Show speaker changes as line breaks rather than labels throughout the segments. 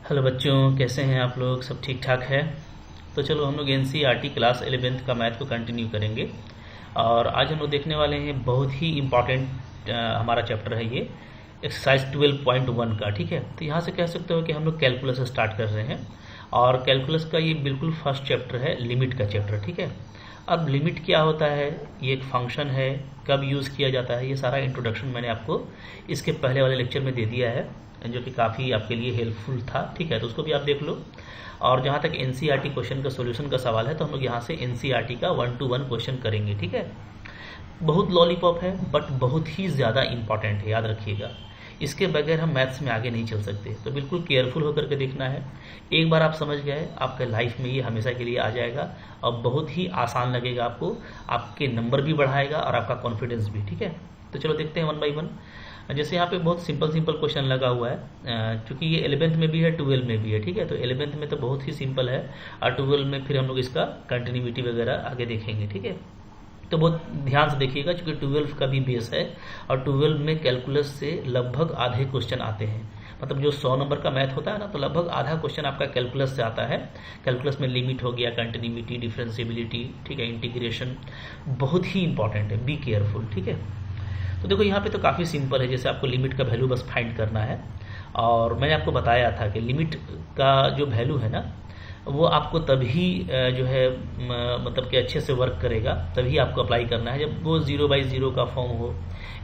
Hello बच्चों, कैसे हैं आप लोग? सब ठीक ठाक है? तो चलो हम लोग एनसीईआरटी क्लास 11th का मैथ को कंटिन्यू करेंगे। और आज हम लोग देखने वाले हैं बहुत ही इम्पॉर्टेंट हमारा चैप्टर है ये, एक्सरसाइज 12.1 का। ठीक है, तो यहाँ से कह सकते हो कि हम लोग कैलकुलस स्टार्ट कर रहे हैं और कैलकुलस का ये बिल्कुल फर्स्ट चैप्टर है, लिमिट का चैप्टर। ठीक है, अब लिमिट क्या होता है, ये एक फंक्शन है, कब यूज़ किया जाता है, ये सारा इंट्रोडक्शन मैंने आपको इसके पहले वाले लेक्चर में दे दिया है, जो कि काफ़ी आपके लिए हेल्पफुल था। ठीक है, तो उसको भी आप देख लो। और जहाँ तक एनसीईआरटी क्वेश्चन का सॉल्यूशन का सवाल है तो हम लोग यहाँ से एनसीईआरटी का 1 to 1 क्वेश्चन करेंगे। ठीक है, बहुत लॉलीपॉप है बट बहुत ही ज़्यादा इंपॉर्टेंट है, याद रखिएगा। इसके बगैर हम मैथ्स में आगे नहीं चल सकते, तो बिल्कुल केयरफुल होकर के देखना है। एक बार आप समझ गए, आपके लाइफ में ये हमेशा के लिए आ जाएगा और बहुत ही आसान लगेगा आपको, आपके नंबर भी बढ़ाएगा और आपका कॉन्फिडेंस भी। ठीक है, तो चलो देखते हैं 1 by 1। जैसे यहाँ पे बहुत सिंपल क्वेश्चन लगा हुआ है, क्योंकि ये 11th में भी है 12 में भी है। ठीक है, तो 11th में तो बहुत ही सिंपल है और 12 में फिर हम लोग इसका कंटिन्यूटी वगैरह आगे देखेंगे। ठीक है, तो बहुत ध्यान से देखिएगा, क्योंकि 12 का भी बेस है और 12 में कैलकुलस से लगभग आधे क्वेश्चन आते हैं। मतलब जो 100 नंबर का मैथ होता है ना, तो लगभग आधा क्वेश्चन आपका कैलकुलस से आता है। कैलकुलस में लिमिट हो गया, कंटिन्यूटी, डिफरेंशिएबिलिटी, ठीक है, इंटीग्रेशन, बहुत ही इंपॉर्टेंट है, बी केयरफुल। ठीक है, तो देखो यहाँ पे तो काफ़ी सिंपल है, जैसे आपको लिमिट का वैल्यू बस फाइंड करना है। और मैंने आपको बताया था कि लिमिट का जो वैल्यू है ना, वो आपको तभी जो है मतलब कि अच्छे से वर्क करेगा, तभी आपको अप्लाई करना है जब वो 0/0 का फॉर्म हो,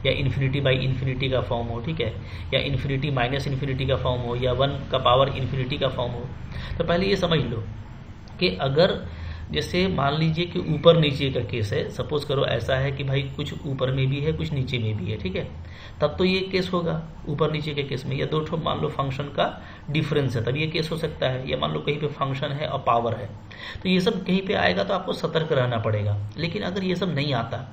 या इन्फिनिटी/इन्फिनिटी का फॉर्म हो। ठीक है, या इन्फिनिटी माइनस इन्फिनिटी का फॉर्म हो, या 1 का पावर इन्फिनिटी का फॉर्म हो। तो पहले ये समझ लो कि अगर जैसे मान लीजिए कि ऊपर नीचे का केस है, सपोज करो ऐसा है कि भाई कुछ ऊपर में भी है कुछ नीचे में भी है। ठीक है, तब तो ये केस होगा ऊपर नीचे के केस में, या दो ठो मान लो फंक्शन का डिफरेंस है तब ये केस हो सकता है, या मान लो कहीं पे फंक्शन है और पावर है, तो ये सब कहीं पे आएगा तो आपको सतर्क रहना पड़ेगा। लेकिन अगर ये सब नहीं आता,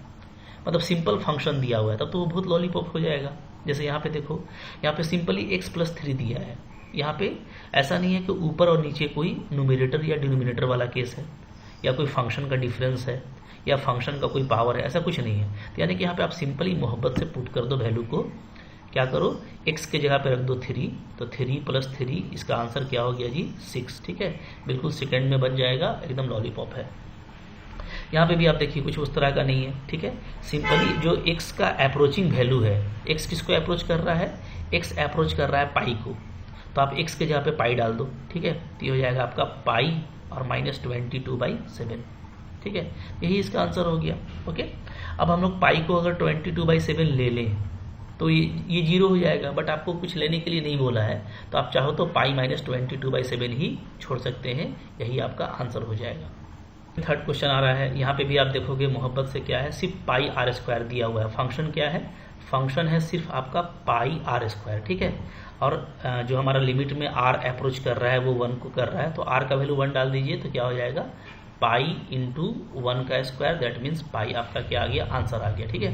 मतलब सिंपल फंक्शन दिया हुआ है, तब तो वो बहुत लॉलीपॉप हो जाएगा। जैसे यहाँ पे देखो, यहाँ पे सिंपली x+3 दिया है। यहाँ पे ऐसा नहीं है कि ऊपर और नीचे कोई न्यूमरेटर या डिनोमिनेटर वाला केस है, या कोई फंक्शन का डिफरेंस है, या फंक्शन का कोई पावर है, ऐसा कुछ नहीं है। तो यानी कि यहाँ पे आप सिंपली मोहब्बत से पुट कर दो वैल्यू को, क्या करो, x के जगह पे रख दो 3, तो 3 + 3, इसका आंसर क्या हो गया जी 6। ठीक है, बिल्कुल सेकंड में बन जाएगा, एकदम लॉलीपॉप है। यहाँ पे भी आप देखिए कुछ उस तरह का नहीं है। ठीक है, सिंपली जो x का अप्रोचिंग वैल्यू है, x किसको अप्रोच कर रहा है, x अप्रोच कर रहा है पाई को, तो आप x के जगह पे पाई डाल दो। ठीक है, तो ये हो जाएगा आपका पाई और -22/7। ठीक है, यही इसका आंसर हो गया। ओके, अब हम लोग पाई को अगर 22/7 ले लें तो ये 0 हो जाएगा, बट आपको कुछ लेने के लिए नहीं बोला है, तो आप चाहो तो पाई -22/7 ही छोड़ सकते हैं, यही आपका आंसर हो जाएगा। थर्ड क्वेश्चन आ रहा है, यहाँ पे भी आप देखोगे मोहब्बत से क्या है, सिर्फ पाई r² दिया हुआ है। फंक्शन क्या है, फंक्शन है सिर्फ आपका पाई r²। ठीक है, और जो हमारा लिमिट में r अप्रोच कर रहा है वो 1 को कर रहा है, तो r का वैल्यू 1 डाल दीजिए, तो क्या हो जाएगा, पाई इंटू 1 का स्क्वायर, दैट मीन्स पाई आपका क्या आ गया, आंसर आ गया। ठीक है,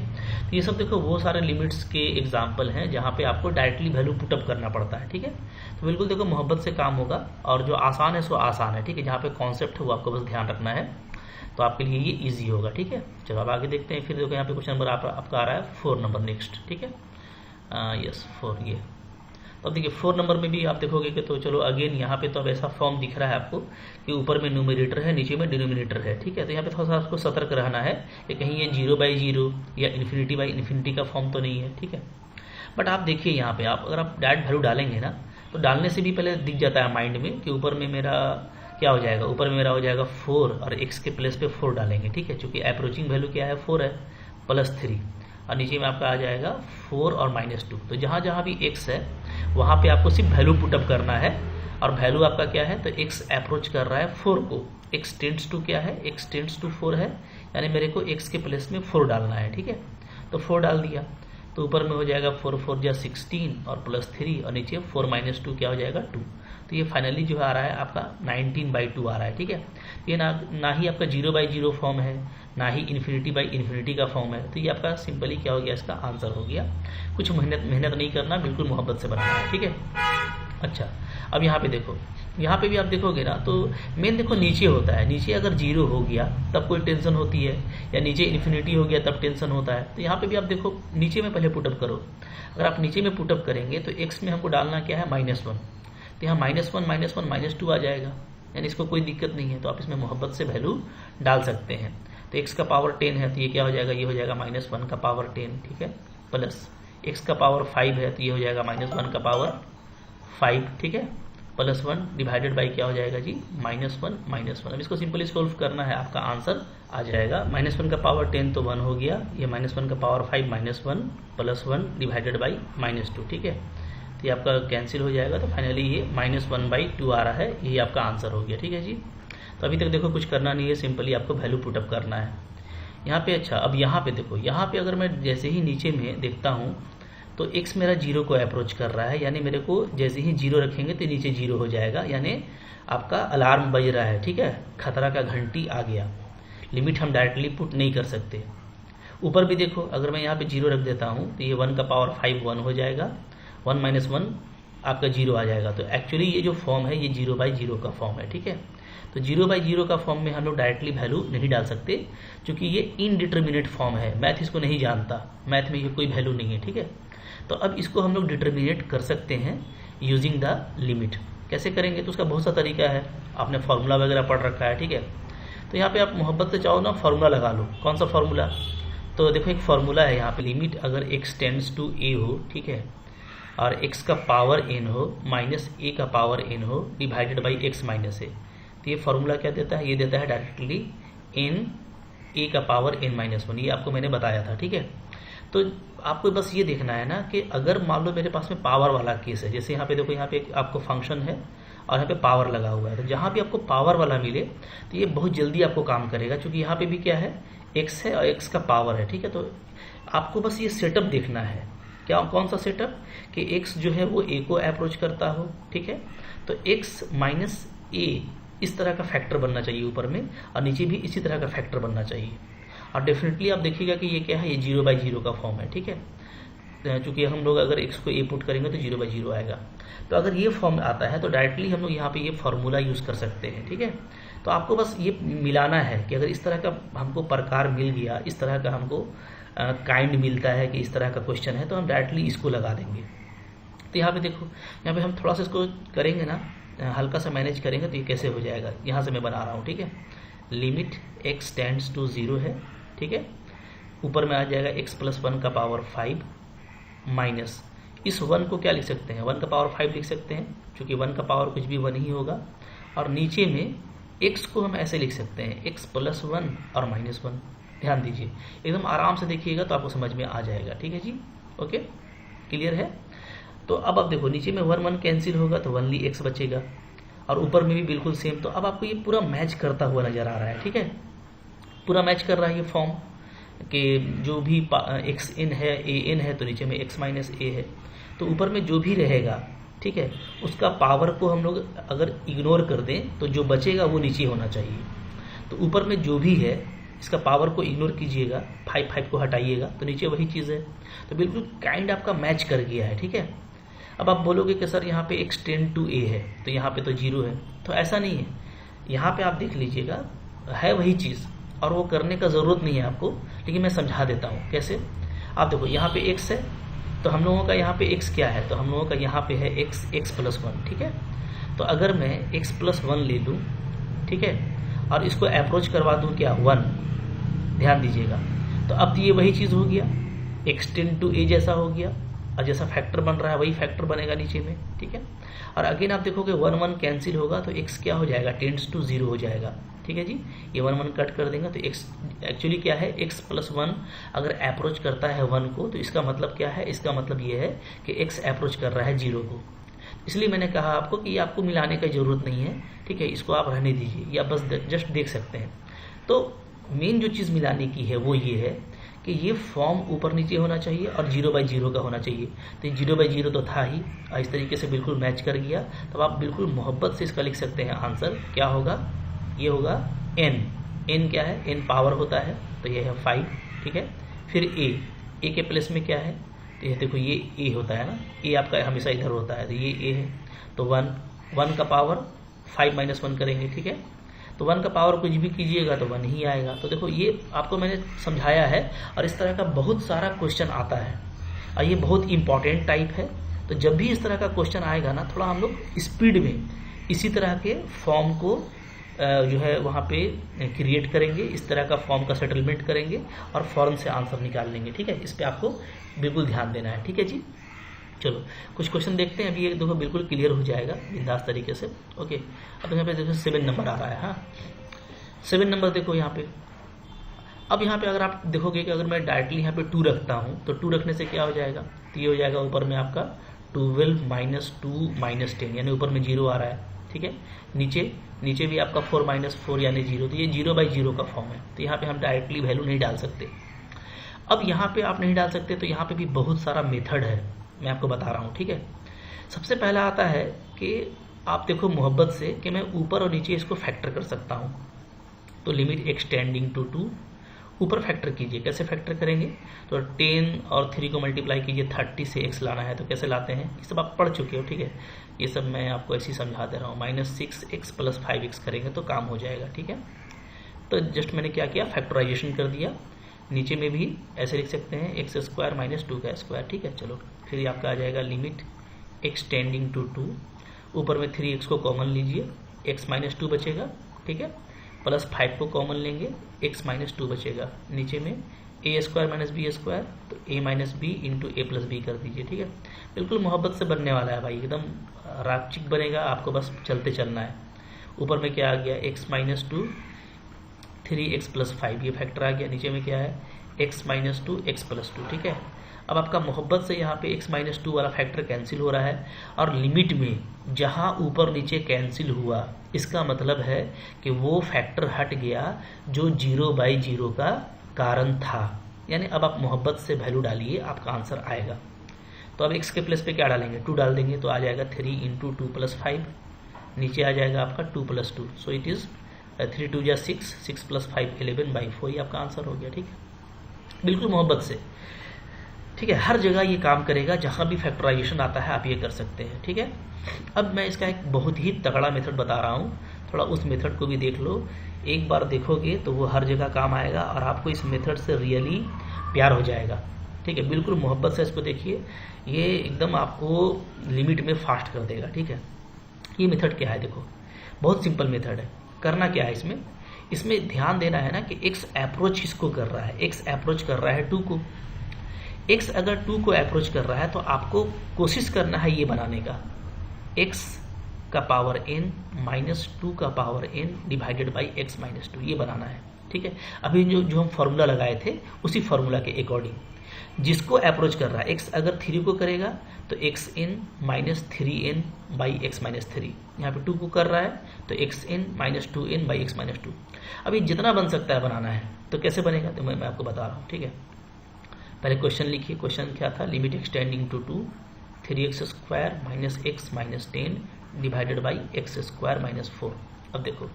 तो ये सब देखो वो सारे लिमिट्स के एग्जाम्पल हैं जहाँ पे आपको डायरेक्टली वैल्यू पुटअप करना पड़ता है। ठीक है, तो बिल्कुल देखो मोहब्बत से काम होगा, और जो आसान है सो आसान है। ठीक है, जहाँ पे कॉन्सेप्ट है वो आपको बस ध्यान रखना है, तो आपके लिए ये ईजी होगा। ठीक है, चलो अब आगे देखते हैं। फिर देखो यहाँ पे क्वेश्चन नंबर आपका आ रहा है 4 नंबर नेक्स्ट। ठीक है, यस 4 ये। तो अब देखिए 4 नंबर में भी आप देखोगे कि तो चलो अगेन यहाँ पे तो अब ऐसा फॉर्म दिख रहा है आपको कि ऊपर में न्यूमरेटर है, नीचे में डिनोमिनेटर है। ठीक है, तो यहाँ पे थोड़ा सा आपको सतर्क रहना है कि कहीं ये 0/0 या इन्फिनिटी का फॉर्म तो नहीं है। ठीक है, बट आप देखिए यहाँ पे आप अगर आप डायरेक्ट वैल्यू डालेंगे ना, तो डालने से भी पहले दिख जाता है माइंड में कि ऊपर में मेरा क्या हो जाएगा, ऊपर में मेरा हो जाएगा 4 और x के प्लेस पे 4 डालेंगे। ठीक है, चूंकि अप्रोचिंग वैल्यू क्या है 4 है, +3, और नीचे में आपका आ जाएगा 4 और -2। तो जहाँ जहाँ भी x है वहाँ पे आपको सिर्फ वैल्यू पुटअप करना है, और वैल्यू आपका क्या है, तो x अप्रोच कर रहा है 4 को, x टेंड्स टू क्या है, x टेंड्स टू 4 है, यानी मेरे को x के प्लेस में 4 डालना है। ठीक है, तो 4 डाल दिया, तो ऊपर में हो जाएगा 4 4 जा 16 और +3, और नीचे 4 - 2 क्या हो जाएगा 2। तो ये फाइनली जो आ रहा है आपका 19/2 आ रहा है। ठीक है, ये ना ही आपका 0/0 फॉर्म है, ना ही इन्फिनिटी का फॉर्म है, तो ये आपका सिंपली क्या हो गया, इसका आंसर हो गया। कुछ मेहनत नहीं करना, बिल्कुल मोहब्बत से बनाना है। ठीक है, अच्छा अब यहाँ पे देखो, यहाँ पे भी आप देखोगे ना, तो मेन देखो नीचे होता है, नीचे अगर 0 हो गया तब कोई टेंशन होती है, या नीचे इन्फिनिटी हो गया तब टेंशन होता है। तो यहाँ पे भी आप देखो नीचे में पहले पुटअप करो। अगर आप नीचे में पुटअप करेंगे तो x में हमको डालना क्या है, -1, तो यहाँ -1 -2 आ जाएगा, यानी इसको कोई दिक्कत नहीं है। तो आप इसमें मोहब्बत से वैल्यू डाल सकते हैं। तो x का पावर 10 है तो ये क्या हो जाएगा, ये हो जाएगा -1 का पावर 10, ठीक है, प्लस x का पावर 5 है तो ये हो जाएगा -1 का पावर 5, ठीक है, प्लस 1 डिवाइडेड बाई क्या हो जाएगा जी, -1 अब इसको सिंपली सॉल्व करना है, आपका आंसर आ जाएगा। -1 का पावर 10 तो 1 हो गया, ये -1 का पावर 5 -1 प्लस 1 डिवाइडेड बाई -2, ठीक है, तो ये आपका कैंसिल हो जाएगा। तो फाइनली ये -1/2 आ रहा है, यही आपका आंसर हो गया, ठीक है जी। तो अभी तक देखो कुछ करना नहीं है, सिंपली आपको वैल्यू पुटअप करना है यहाँ पे। अच्छा, अब यहाँ पे देखो, यहाँ पे अगर मैं जैसे ही नीचे में देखता हूँ तो x मेरा 0 को अप्रोच कर रहा है, यानी मेरे को जैसे ही 0 रखेंगे तो नीचे 0 हो जाएगा, यानी आपका अलार्म बज रहा है, ठीक है, खतरा का घंटी आ गया। लिमिट हम डायरेक्टली पुट नहीं कर सकते। ऊपर भी देखो, अगर मैं यहाँ पे 0 रख देता हूँ तो ये 1 का पावर 5 1 हो जाएगा, 1 - 1 आपका 0 आ जाएगा। तो एक्चुअली ये जो फॉर्म है ये 0/0 का फॉर्म है, ठीक है। तो 0/0 का फॉर्म में हम लोग डायरेक्टली वैल्यू नहीं डाल सकते, क्योंकि ये इनडिटर्मिनेट फॉर्म है, मैथ इसको नहीं जानता, मैथ में ये कोई वैल्यू नहीं है, ठीक है। तो अब इसको हम लोग डिटर्मिनेट कर सकते हैं यूजिंग द लिमिट। कैसे करेंगे, तो उसका बहुत सा तरीका है, आपने फार्मूला वगैरह पढ़ रखा है, ठीक है। तो यहाँ पे आप मोहब्बत से चाहो ना फार्मूला लगा लो। कौन सा फार्मूला, तो देखो एक फार्मूला है यहाँ पे, लिमिट अगर x टेंड्स टू a हो, ठीक है, और x का पावर n हो माइनस a का पावर n हो divided by x minus a, तो ये फार्मूला क्या देता है, ये देता है डायरेक्टली n a का पावर n-1, ये आपको मैंने बताया था, ठीक है। तो आपको बस ये देखना है ना कि अगर मान लो मेरे पास में पावर वाला केस है, जैसे यहाँ पे देखो, यहाँ पे एक आपको फंक्शन है और यहाँ पे पावर लगा हुआ है, तो जहाँ भी आपको पावर वाला मिले तो ये बहुत जल्दी आपको काम करेगा, क्योंकि यहाँ पे भी क्या है, x है और x का पावर है, ठीक है। तो आपको बस ये सेटअप देखना है, क्या कौन सा सेटअप, कि x जो है वो a को अप्रोच करता हो, ठीक है। तो x माइनस a इस तरह का फैक्टर बनना चाहिए ऊपर में, और नीचे भी इसी तरह का फैक्टर बनना चाहिए। और डेफिनेटली आप देखिएगा कि ये क्या है, ये 0/0 का फॉर्म है, ठीक है। चूंकि हम लोग अगर x को a पुट करेंगे तो 0/0 आएगा। तो अगर ये फॉर्म आता है तो डायरेक्टली हम लोग यहाँ पे ये फॉर्मूला यूज़ कर सकते हैं, ठीक है। तो आपको बस ये मिलाना है कि अगर इस तरह का हमको प्रकार मिल गया, इस तरह का हमको काइंड मिलता है कि इस तरह का क्वेश्चन है, तो हम डायरेक्टली इसको लगा देंगे। तो यहाँ पे देखो, यहाँ पे हम थोड़ा सा इसको करेंगे ना, हल्का सा मैनेज करेंगे तो ये कैसे हो जाएगा। यहाँ से मैं बना रहा हूँ, ठीक है, लिमिट x टेंड्स टू 0 है, ठीक है, ऊपर में आ जाएगा x प्लस 1 का पावर 5 माइनस इस 1 को क्या लिख सकते हैं, 1 का पावर 5 लिख सकते हैं, क्योंकि 1 का पावर कुछ भी 1 ही होगा। और नीचे में x को हम ऐसे लिख सकते हैं, x प्लस 1 और -1। ध्यान दीजिए, एकदम आराम से देखिएगा तो आपको समझ में आ जाएगा, ठीक है जी, ओके, क्लियर है। तो अब आप देखो, नीचे में 1 कैंसिल होगा तो ओनली x बचेगा, और ऊपर में भी बिल्कुल सेम। तो अब आपको ये पूरा मैच करता हुआ नजर आ रहा है, ठीक है, पूरा मैच कर रहा है ये फॉर्म, कि जो भी एक्स एन है, ए एन है, तो नीचे में x माइनस ए है, तो ऊपर में जो भी रहेगा, ठीक है, उसका पावर को हम लोग अगर इग्नोर कर दें तो जो बचेगा वो नीचे होना चाहिए। तो ऊपर में जो भी है इसका पावर को इग्नोर कीजिएगा, 5 को हटाइएगा तो नीचे वही चीज़ है। तो बिल्कुल काइंड आपका मैच कर गया है, ठीक है। अब आप बोलोगे कि सर यहाँ पे x टेंड टू a है तो यहाँ पे तो 0 है, तो ऐसा नहीं है। यहाँ पे आप देख लीजिएगा, है वही चीज़, और वो करने का ज़रूरत नहीं है आपको, लेकिन मैं समझा देता हूँ कैसे। आप देखो, यहाँ पे x है तो हम लोगों का यहाँ पे x क्या है, तो हम लोगों का यहाँ पे है x प्लस 1, ठीक है। तो अगर मैं x प्लस 1 ले लूँ, ठीक है, और इसको अप्रोच करवा दूँ क्या, 1, ध्यान दीजिएगा, तो अब ये वही चीज़ हो गया, x टेंड टू a जैसा हो गया, और जैसा फैक्टर बन रहा है वही फैक्टर बनेगा नीचे में, ठीक है। और अगेन आप देखोगे 1 कैंसिल होगा तो x क्या हो जाएगा, टेंड्स टू 0 हो जाएगा, ठीक है जी। ये 1 कट कर देंगे तो x एक्चुअली क्या है, x प्लस 1 अगर अप्रोच करता है 1 को तो इसका मतलब क्या है, इसका मतलब ये है कि x अप्रोच कर रहा है 0 को। इसलिए मैंने कहा आपको कि ये आपको मिलाने की जरूरत नहीं है, ठीक है, इसको आप रहने दीजिए, या बस जस्ट देख सकते हैं। तो मेन जो चीज़ मिलाने की है वो ये है कि ये फॉर्म ऊपर नीचे होना चाहिए और 0/0 का होना चाहिए। तो 0/0 तो था ही, और इस तरीके से बिल्कुल मैच कर गया। तब आप बिल्कुल मोहब्बत से इसका लिख सकते हैं, आंसर क्या होगा, ये होगा n क्या है, n पावर होता है तो ये है 5, ठीक है। फिर a के प्लेस में क्या है, तो ये देखो ये a होता है ना, a आपका हमेशा इधर होता है, तो ये a है, तो 1 का पावर 5 - 1 करेंगे, ठीक है। तो 1 का पावर कुछ भी कीजिएगा तो 1 ही आएगा। तो देखो, ये आपको मैंने समझाया है, और इस तरह का बहुत सारा क्वेश्चन आता है, और ये बहुत इंपॉर्टेंट टाइप है। तो जब भी इस तरह का क्वेश्चन आएगा ना, थोड़ा हम लोग स्पीड में इसी तरह के फॉर्म को जो है वहाँ पे क्रिएट करेंगे, इस तरह का फॉर्म का सेटलमेंट करेंगे और फॉर्म से आंसर निकाल लेंगे। ठीक है, इस पर आपको बिल्कुल ध्यान देना है। ठीक है जी, चलो कुछ क्वेश्चन देखते हैं। अभी ये देखो बिल्कुल क्लियर हो जाएगा बिंदास तरीके से। ओके, अब यहाँ पे देखो 7 नंबर आ रहा है। हाँ, 7 नंबर देखो यहाँ पे। अब यहाँ पे अगर आप देखोगे कि अगर मैं डायरेक्टली यहाँ पे 2 रखता हूँ तो 2 रखने से क्या हो जाएगा, तो ये हो जाएगा ऊपर में आपका 12 -2 -10, यानी ऊपर में 0 आ रहा है। ठीक है, नीचे भी आपका 4 - 4 यानी 0, तो ये 0/0 का फॉर्म है। तो यहाँ पे हम डायरेक्टली वैल्यू नहीं डाल सकते। अब यहाँ पे आप नहीं डाल सकते तो यहाँ पे भी बहुत सारा मेथड है, मैं आपको बता रहा हूँ। ठीक है, सबसे पहला आता है कि आप देखो मोहब्बत से कि मैं ऊपर और नीचे इसको फैक्टर कर सकता हूँ। तो लिमिट x टेंडिंग टू 2, ऊपर फैक्टर कीजिए। कैसे फैक्टर करेंगे, तो 10 और 3 को मल्टीप्लाई कीजिए, 30 से x लाना है। तो कैसे लाते हैं, ये सब आप पढ़ चुके हो। ठीक है, ये सब मैं आपको ऐसे ही समझा दे रहा हूँ। -6x + 5x करेंगे तो काम हो जाएगा। ठीक है, तो जस्ट मैंने क्या किया, फैक्टराइजेशन कर दिया। नीचे में भी ऐसे लिख सकते हैं x² - 2 का स्क्वायर। ठीक है, चलो फिर आपका आ जाएगा लिमिट x टेंडिंग टू 2, ऊपर में 3x को कॉमन लीजिए, x - 2 बचेगा। ठीक है, प्लस 5 को कॉमन लेंगे, x - 2 बचेगा। नीचे में a² - b², तो a - b into a + b कर दीजिए। ठीक है, बिल्कुल मोहब्बत से बनने वाला है भाई, एकदम रापचिक बनेगा, आपको बस चलते चलना है। ऊपर में क्या आ गया, x - 2 3x + 5, ये फैक्टर आ गया। नीचे में क्या है, x - 2 x + 2। ठीक है, अब आपका मोहब्बत से यहाँ पे x - 2 वाला फैक्टर कैंसिल हो रहा है, और लिमिट में जहाँ ऊपर नीचे कैंसिल हुआ, इसका मतलब है कि वो फैक्टर हट गया जो 0/0 का कारण था। यानी अब आप मोहब्बत से वैल्यू डालिए, आपका आंसर आएगा। तो अब x के प्लेस पे क्या डालेंगे, 2 डाल देंगे, तो आ जाएगा 3 × 2 + 5। नीचे आ जाएगा आपका 2 + 2, सो इट इज़ 3 × 2 = 6, 6 + 5 11/4, ये आपका आंसर हो गया। ठीक है, बिल्कुल मोहब्बत से। ठीक है, हर जगह ये काम करेगा, जहाँ भी फैक्टराइजेशन आता है आप ये कर सकते हैं। ठीक है, अब मैं इसका एक बहुत ही तगड़ा मेथड बता रहा हूँ, थोड़ा उस मेथड को भी देख लो। एक बार देखोगे तो वो हर जगह काम आएगा और आपको इस मेथड से रियली प्यार हो जाएगा। ठीक है, बिल्कुल मोहब्बत से इसको देखिए, ये एकदम आपको लिमिट में फास्ट कर देगा। ठीक है, ये मेथड क्या है, देखो बहुत सिंपल मेथड है। करना क्या है इसमें ध्यान देना है ना कि x अप्रोच किसको कर रहा है, x अप्रोच कर रहा है 2 को। x अगर 2 को अप्रोच कर रहा है तो आपको कोशिश करना है ये बनाने का, x का पावर n - 2 का power n divided by x - 2, ये बनाना है। ठीक है, अभी जो हम फॉर्मूला लगाए थे उसी फॉर्मूला के अकॉर्डिंग जिसको अप्रोच कर रहा है, x अगर 3 को करेगा तो xn - 3n बाई x - 3, यहाँ पे 2 को कर रहा है तो xn - 2n बाई x - 2। अभी जितना बन सकता है बनाना है, तो कैसे बनेगा तो मैं आपको बता रहा हूँ। ठीक है, पहले क्वेश्चन लिखिए। क्वेश्चन क्या था, limit x tending to 2 3x² - x - 10 divided by x² - 4। अब देखो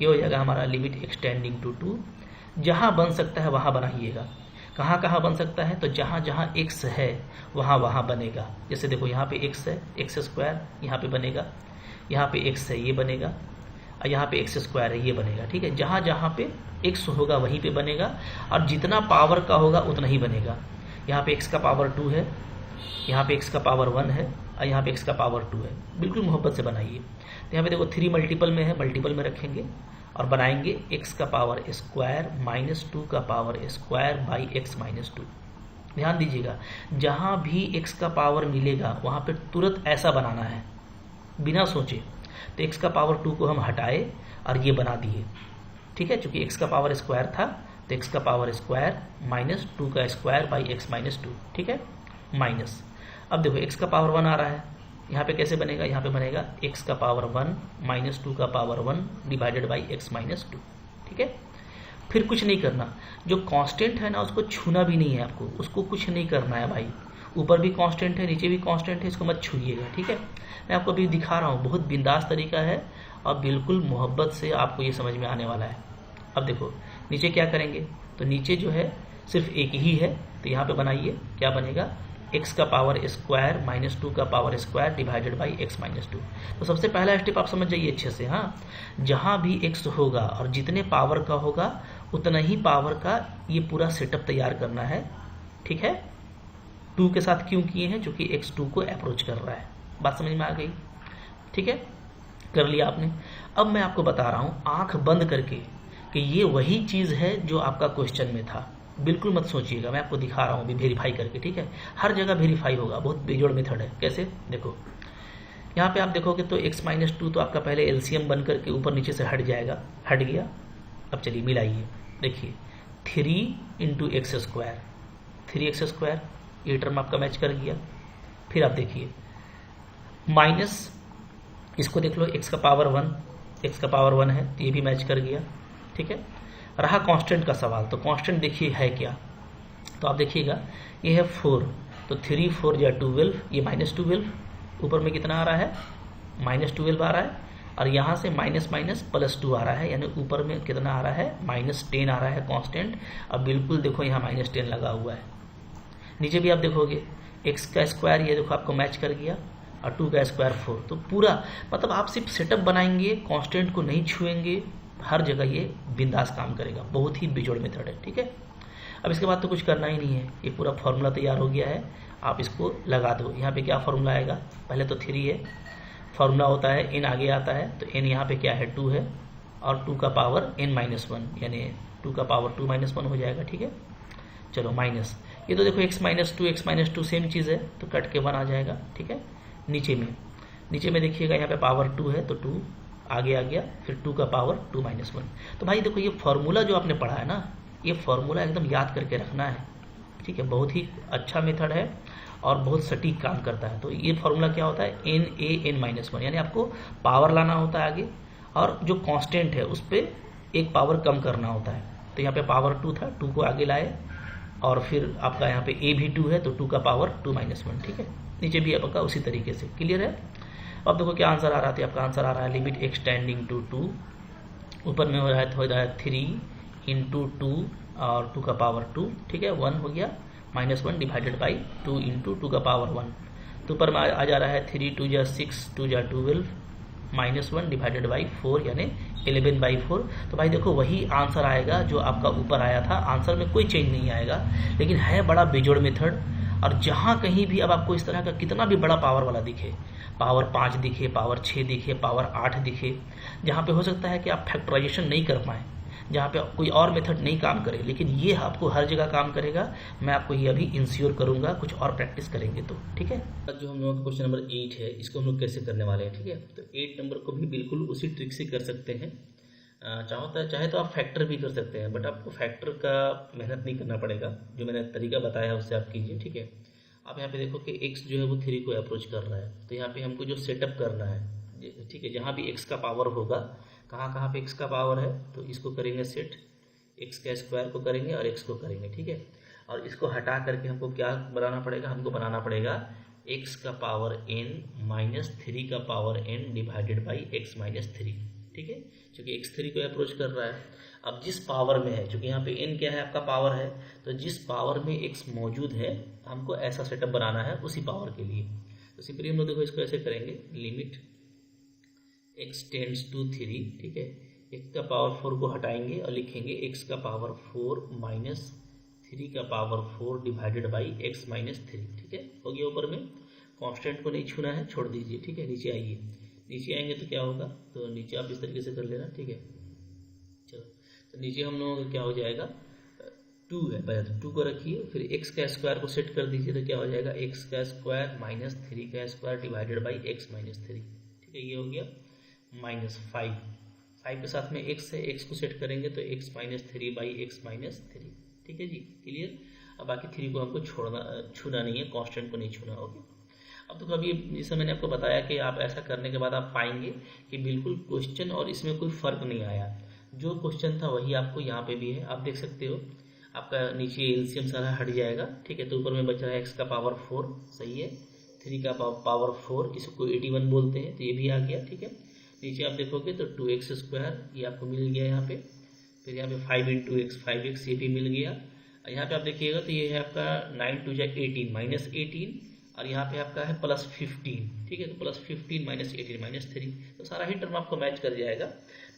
ये हो जाएगा हमारा लिमिट x टेंडिंग टू 2। जहाँ बन सकता है वहाँ बनाइएगा। कहाँ कहाँ बन सकता है, तो जहाँ जहाँ x है वहाँ वहाँ बनेगा। जैसे देखो यहाँ पे x है, x² यहाँ पे बनेगा, यहाँ पे x है ये बनेगा, और यहाँ पे x² है ये बनेगा। ठीक है, जहाँ जहाँ पे x होगा वहीं पे बनेगा, और जितना पावर का होगा उतना ही बनेगा। यहाँ पे x का पावर 2 है, यहाँ पे x का पावर 1 है, और यहाँ पे x का पावर 2 है। बिल्कुल मोहब्बत से बनाइए। तो यहाँ पे देखो 3 मल्टीपल में है, मल्टीपल में रखेंगे और बनाएंगे x का पावर स्क्वायर - 2 का पावर स्क्वायर बाई x - 2। ध्यान दीजिएगा, जहाँ भी x का पावर मिलेगा वहाँ पे तुरंत ऐसा बनाना है बिना सोचे। तो x का पावर 2 को हम हटाए और ये बना दिए। ठीक है, चूंकि x का पावर स्क्वायर था तो x का पावर स्क्वायर - 2 का स्क्वायर बाई x - 2। ठीक है, माइनस। अब देखो x का पावर 1 आ रहा है, यहाँ पे कैसे बनेगा, यहाँ पे बनेगा x का पावर 1 - 2 का पावर 1 डिवाइडेड बाई x - 2। ठीक है, फिर कुछ नहीं करना, जो कांस्टेंट है ना उसको छूना भी नहीं है आपको, उसको कुछ नहीं करना है भाई। ऊपर भी कांस्टेंट है, नीचे भी कांस्टेंट है, इसको मत छूइएगा। ठीक है, मैं आपको अभी दिखा रहा हूँ, बहुत बिंदास तरीका है और बिल्कुल मोहब्बत से आपको ये समझ में आने वाला है। अब देखो नीचे क्या करेंगे, तो नीचे जो है सिर्फ एक ही है, तो यहाँ पे बनाइए, क्या बनेगा, x का पावर स्क्वायर - 2 का power square divided by x - 2। तो सबसे पहला स्टेप आप समझ जाइए अच्छे से। हाँ, जहाँ भी x होगा और जितने पावर का होगा उतना ही पावर का ये पूरा सेटअप तैयार करना है। ठीक है, 2 के साथ क्यों किए हैं? क्योंकि x2 को अप्रोच कर रहा है। बात समझ में आ गई? ठीक है, कर लिया आपने। अब मैं आपको बता रहा हूँ आंख बंद करके कि ये वही चीज़ है जो आपका क्वेश्चन में था। बिल्कुल मत सोचिएगा, मैं आपको दिखा रहा हूँ अभी वेरीफाई करके। ठीक है, हर जगह वेरीफाई होगा, बहुत बेजोड़ मेथड है। कैसे? देखो यहाँ पे आप देखोगे तो x-2 तो आपका पहले एलसीएम बन करके ऊपर नीचे से हट जाएगा, हट गया। अब चलिए मिलाइए, देखिए 3 इंटू एक्स स्क्वायर, 3x², ये टर्म आपका मैच कर गया। फिर आप देखिए माइनस, इसको देख लो x का पावर 1, x का पावर 1 है तो ये भी मैच कर गया। ठीक है, रहा कांस्टेंट का सवाल, तो कांस्टेंट देखिए है क्या, तो आप देखिएगा ये है 4, तो 3 4 या 12, ये -12, ऊपर में कितना आ रहा है? -12 आ रहा है, और यहाँ से माइनस माइनस +2 आ रहा है, यानी ऊपर में कितना आ रहा है? -10 आ रहा है कांस्टेंट। अब बिल्कुल देखो यहाँ -10 लगा हुआ है। नीचे भी आप देखोगे x का स्क्वायर, ये देखो आपको मैच कर गया, और 2 का स्क्वायर 4। तो पूरा मतलब आप सिर्फ सेटअप बनाएंगे, कांस्टेंट को नहीं छुएंगे, हर जगह ये बिंदास काम करेगा। बहुत ही बेजोड़ मेथड है। ठीक है, अब इसके बाद तो कुछ करना ही नहीं है, ये पूरा फॉर्मूला तैयार हो गया है, आप इसको लगा दो। यहाँ पे क्या फॉर्मूला आएगा? पहले तो 3 है, फॉर्मूला होता है n आगे आता है, तो n यहाँ पे क्या है? 2 है, और 2 का पावर n-1, यानी 2 का पावर 2-1 हो जाएगा। ठीक है, चलो माइनस, ये तो देखो x-2 सेम चीज़ है, तो कट के 1 आ जाएगा। ठीक है, नीचे में देखिएगा यहाँ पे पावर 2 है, तो 2 आगे आ गया, फिर 2 का पावर 2-1। तो भाई देखो ये फॉर्मूला जो आपने पढ़ा है ना, ये फॉर्मूला एकदम याद करके रखना है। ठीक है, बहुत ही अच्छा मेथड है और बहुत सटीक काम करता है। तो ये फॉर्मूला क्या होता है? n-1, यानी आपको पावर लाना होता है आगे, और जो कांस्टेंट है उस पर एक पावर कम करना होता है। तो यहाँ पे पावर 2 था, 2 को आगे लाए, और फिर आपका यहाँ पे a भी 2 है, तो 2 का पावर 2-1। ठीक है, नीचे भी आपका उसी तरीके से। क्लियर है? अब देखो क्या आंसर आ रहा है, आपका आंसर आ रहा है लिमिट एक्सटेंडिंग टू 2, ऊपर में हो रहा है 3 इंटू 2 और 2 का पावर 2। ठीक है, 1 हो गया, -1 डिवाइडेड बाई 2 इंटू 2 का पावर 1, तो ऊपर में आ जा रहा है 3 2 जा 6, 2 जा 12, -1 डिवाइडेड बाई 4, यानी 11/4। तो भाई देखो वही आंसर आएगा जो आपका ऊपर आया था, आंसर में कोई चेंज नहीं आएगा, लेकिन है बड़ा बेजोड़ मेथड। और जहाँ कहीं भी अब आपको इस तरह का कितना भी बड़ा पावर वाला दिखे, पावर 5 दिखे, पावर 6 दिखे, पावर 8 दिखे, जहाँ पे हो सकता है कि आप फैक्टराइजेशन नहीं कर पाएँ, जहाँ पे कोई और मेथड नहीं काम करे, लेकिन ये आपको हर जगह काम करेगा। मैं आपको ये अभी इंश्योर करूंगा, कुछ और प्रैक्टिस करेंगे तो। ठीक है, जो हम लोगों का क्वेश्चन नंबर 8 है, इसको हम लोग कैसे करने वाले हैं? ठीक है, तो 8 नंबर को भी बिल्कुल उसी ट्रिक से कर सकते हैं। चाहे तो आप फैक्टर भी कर सकते हैं, बट आपको फैक्टर का मेहनत नहीं करना पड़ेगा, जो मैंने तरीका बताया है उससे आप कीजिए। ठीक है, आप यहाँ पे देखो कि x जो है वो 3 को अप्रोच कर रहा है, तो यहाँ पे हमको जो सेटअप करना है, ठीक है, जहाँ भी x का पावर होगा, कहाँ पे x का पावर है, तो इसको करेंगे सेट, x का स्क्वायर को करेंगे और x को करेंगे। ठीक है, और इसको हटा करके हमको क्या बनाना पड़ेगा? हमको बनाना पड़ेगा x का पावर n - 3 का power n divided by x - 3। ठीक है, क्योंकि x 3 को अप्रोच कर रहा है। अब जिस पावर में है, क्योंकि यहाँ पे n क्या है? आपका पावर है, तो जिस पावर में x मौजूद है, हमको ऐसा सेटअप बनाना है उसी पावर के लिए। तो सिंपली हम लोग देखो इसको ऐसे करेंगे, लिमिट x टेंड्स टू 3। ठीक है, x का पावर 4 को हटाएंगे और लिखेंगे x का पावर 4 माइनस 3 का पावर 4 डिवाइडेड बाई x - 3। ठीक है, हो गया। ऊपर में कांस्टेंट को नहीं छूना है, छोड़ दीजिए। ठीक है, नीचे आइए, नीचे आएंगे तो क्या होगा? तो नीचे आप इस तरीके से कर लेना। ठीक है, चलो, तो नीचे हम लोगों का क्या हो जाएगा? 2 है, पहले तो 2 को रखिए, फिर x का स्क्वायर को सेट कर दीजिए, तो क्या हो जाएगा? x का स्क्वायर माइनस 3 का स्क्वायर डिवाइडेड बाई x - 3। ठीक है, ये हो गया -5। 5 के साथ में x है, x को सेट करेंगे तो x - 3 बाई x - 3। ठीक है जी, क्लियर। अब बाकी 3 को हमको छूना नहीं है, कांस्टेंट को नहीं छूना। ओके, अब तो कभी जैसा मैंने आपको बताया कि आप ऐसा करने के बाद आप पाएंगे कि बिल्कुल क्वेश्चन और इसमें कोई फर्क नहीं आया, जो क्वेश्चन था वही आपको यहाँ पे भी है। आप देख सकते हो, आपका नीचे एलसीएम सारा हट जाएगा। ठीक है, तो ऊपर में बच रहा है x का पावर 4, सही है, 3 का पावर 4, इसको 81 बोलते हैं, तो ये भी आ गया। ठीक है, नीचे आप देखोगे तो 2x² ये आपको मिल गया यहाँ पे, फिर यहाँ पे 5 × x 5x ये भी मिल गया। यहाँ पे आप देखिएगा तो ये है आपका 9 2 जा 18 -18, और यहाँ पे आपका है +15। ठीक है, तो +15 - 18 - 3, तो सारा ही टर्म आपको मैच कर जाएगा।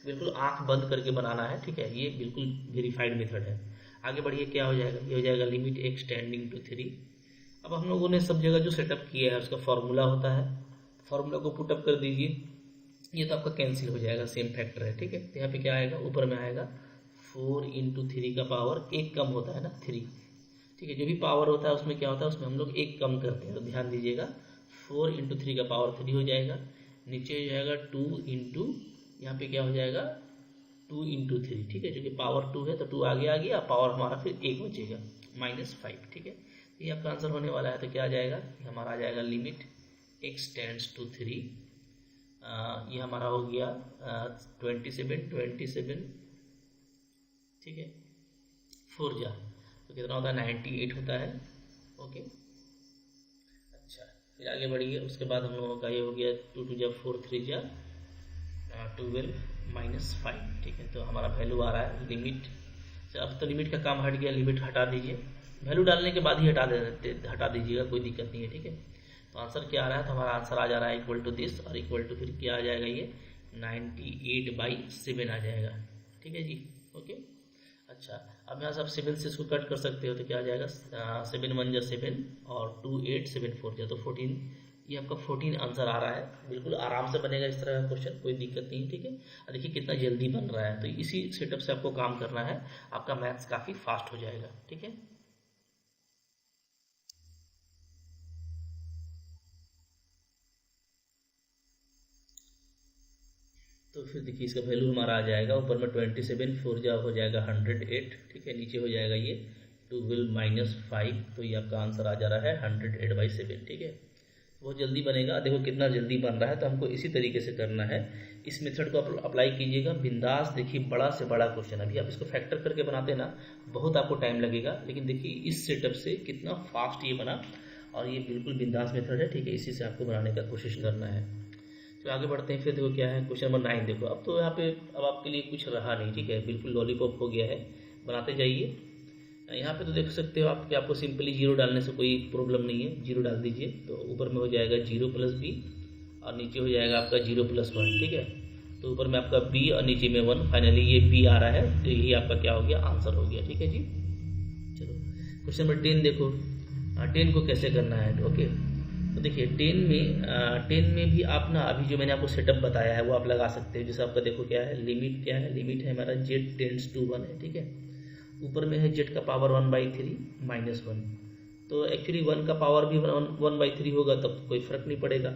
बिल्कुल आंख बंद करके बनाना है। ठीक है, ये बिल्कुल वेरीफाइड मेथड है। आगे बढ़िए, क्या हो जाएगा? ये हो जाएगा लिमिट एक्सटेंडिंग टू 3, अब हम लोगों ने सब जगह जो सेटअप किया है उसका फॉर्मूला होता है, फॉर्मूला को पुटअप कर दीजिए। ये तो आपका कैंसिल हो जाएगा, सेम फैक्टर है, ठीक है। तो यहाँ पे क्या आएगा, ऊपर में आएगा 4 इंटू 3 का पावर, एक कम होता है ना 3, ठीक है। जो भी पावर होता है उसमें क्या होता है, उसमें हम लोग एक कम करते हैं, तो ध्यान दीजिएगा 4 इंटू 3 का पावर 3 हो जाएगा। नीचे हो जाएगा 2 इंटू, यहाँ पे क्या हो जाएगा 2 इंटू 3, ठीक है। जो कि पावर 2 है तो 2 आगे आ गया, पावर हमारा फिर 1 बचेगा, -5, ठीक है। ये आपका आंसर होने वाला है। तो क्या आ जाएगा, ये हमारा आ जाएगा लिमिट x टेंड्स टू 3, ये हमारा हो गया 27, ठीक है, 4 जा तो कितना होता है 98 होता है, ओके। अच्छा, फिर आगे बढ़िए। उसके बाद हम लोगों का ये हो गया 2 2 जा 4, 3 जा 12 -5, ठीक है। तो हमारा वैल्यू आ रहा है लिमिट। अब तो लिमिट का काम हट गया, लिमिट हटा दीजिए, वैल्यू डालने के बाद ही हटा दीजिएगा, कोई दिक्कत नहीं है, ठीक है। तो आंसर क्या आ रहा है, तो हमारा आंसर आ जा रहा है इक्वल टू दिस, और इक्वल टू फिर क्या आ जाएगा, ये 98/7 आ जाएगा, ठीक है जी, ओके। अच्छा, अब यहाँ से आप 7 से इसको कट कर सकते हो, तो क्या आ जाएगा 7 1 जा 7 और 2 8 7 4 जा तो 14, ये आपका 14 आंसर आ रहा है। बिल्कुल आराम से बनेगा इस तरह का क्वेश्चन, कोई दिक्कत नहीं है, ठीक है। और देखिए कितना जल्दी बन रहा है, तो इसी सेटअप से आपको काम करना है, आपका मैथ्स काफ़ी फास्ट हो जाएगा, ठीक है। तो फिर देखिए इसका वैल्यू हमारा आ जाएगा, ऊपर में 27, 4 जा हो जाएगा 108, ठीक है। नीचे हो जाएगा ये 12 -5, तो ये आपका आंसर आ जा रहा है 108/7, ठीक है। बहुत जल्दी बनेगा, देखो कितना जल्दी बन रहा है। तो हमको इसी तरीके से करना है, इस मेथड को अप्लाई कीजिएगा बिंदास। देखिए बड़ा से बड़ा क्वेश्चन, अभी आप इसको फैक्टर करके बनाते ना बहुत आपको टाइम लगेगा, लेकिन देखिए इस सेटअप से कितना फास्ट ये बना, और ये बिल्कुल बिंदास मेथड है, ठीक है। इसी से आपको बनाने का कोशिश करना है। तो आगे बढ़ते हैं। फिर देखो क्या है क्वेश्चन नंबर 9, देखो अब तो यहाँ पे अब आपके लिए कुछ रहा नहीं, ठीक है, बिल्कुल लॉलीपॉप हो गया है, बनाते जाइए। यहाँ पे तो देख सकते हो आप कि आपको सिंपली 0 डालने से कोई प्रॉब्लम नहीं है, 0 डाल दीजिए। तो ऊपर में हो जाएगा 0 + b और नीचे हो जाएगा आपका 0 + 1, ठीक है। तो ऊपर में आपका b और नीचे में 1, फाइनली ये b आ रहा है, तो यही आपका क्या हो गया, आंसर हो गया, ठीक है जी। चलो क्वेश्चन नंबर 10 देखो, 10 को कैसे करना है, ओके। तो देखिए 10 में भी आप ना अभी जो मैंने आपको सेटअप बताया है वो आप लगा सकते हो। जैसे आपका देखो क्या है, लिमिट क्या है, लिमिट है हमारा z टेंड्स टू 1 है, ठीक है। ऊपर में है z का पावर 1/3 -1, तो एक्चुअली 1 का पावर भी 1/3 होगा, तब कोई फर्क नहीं पड़ेगा।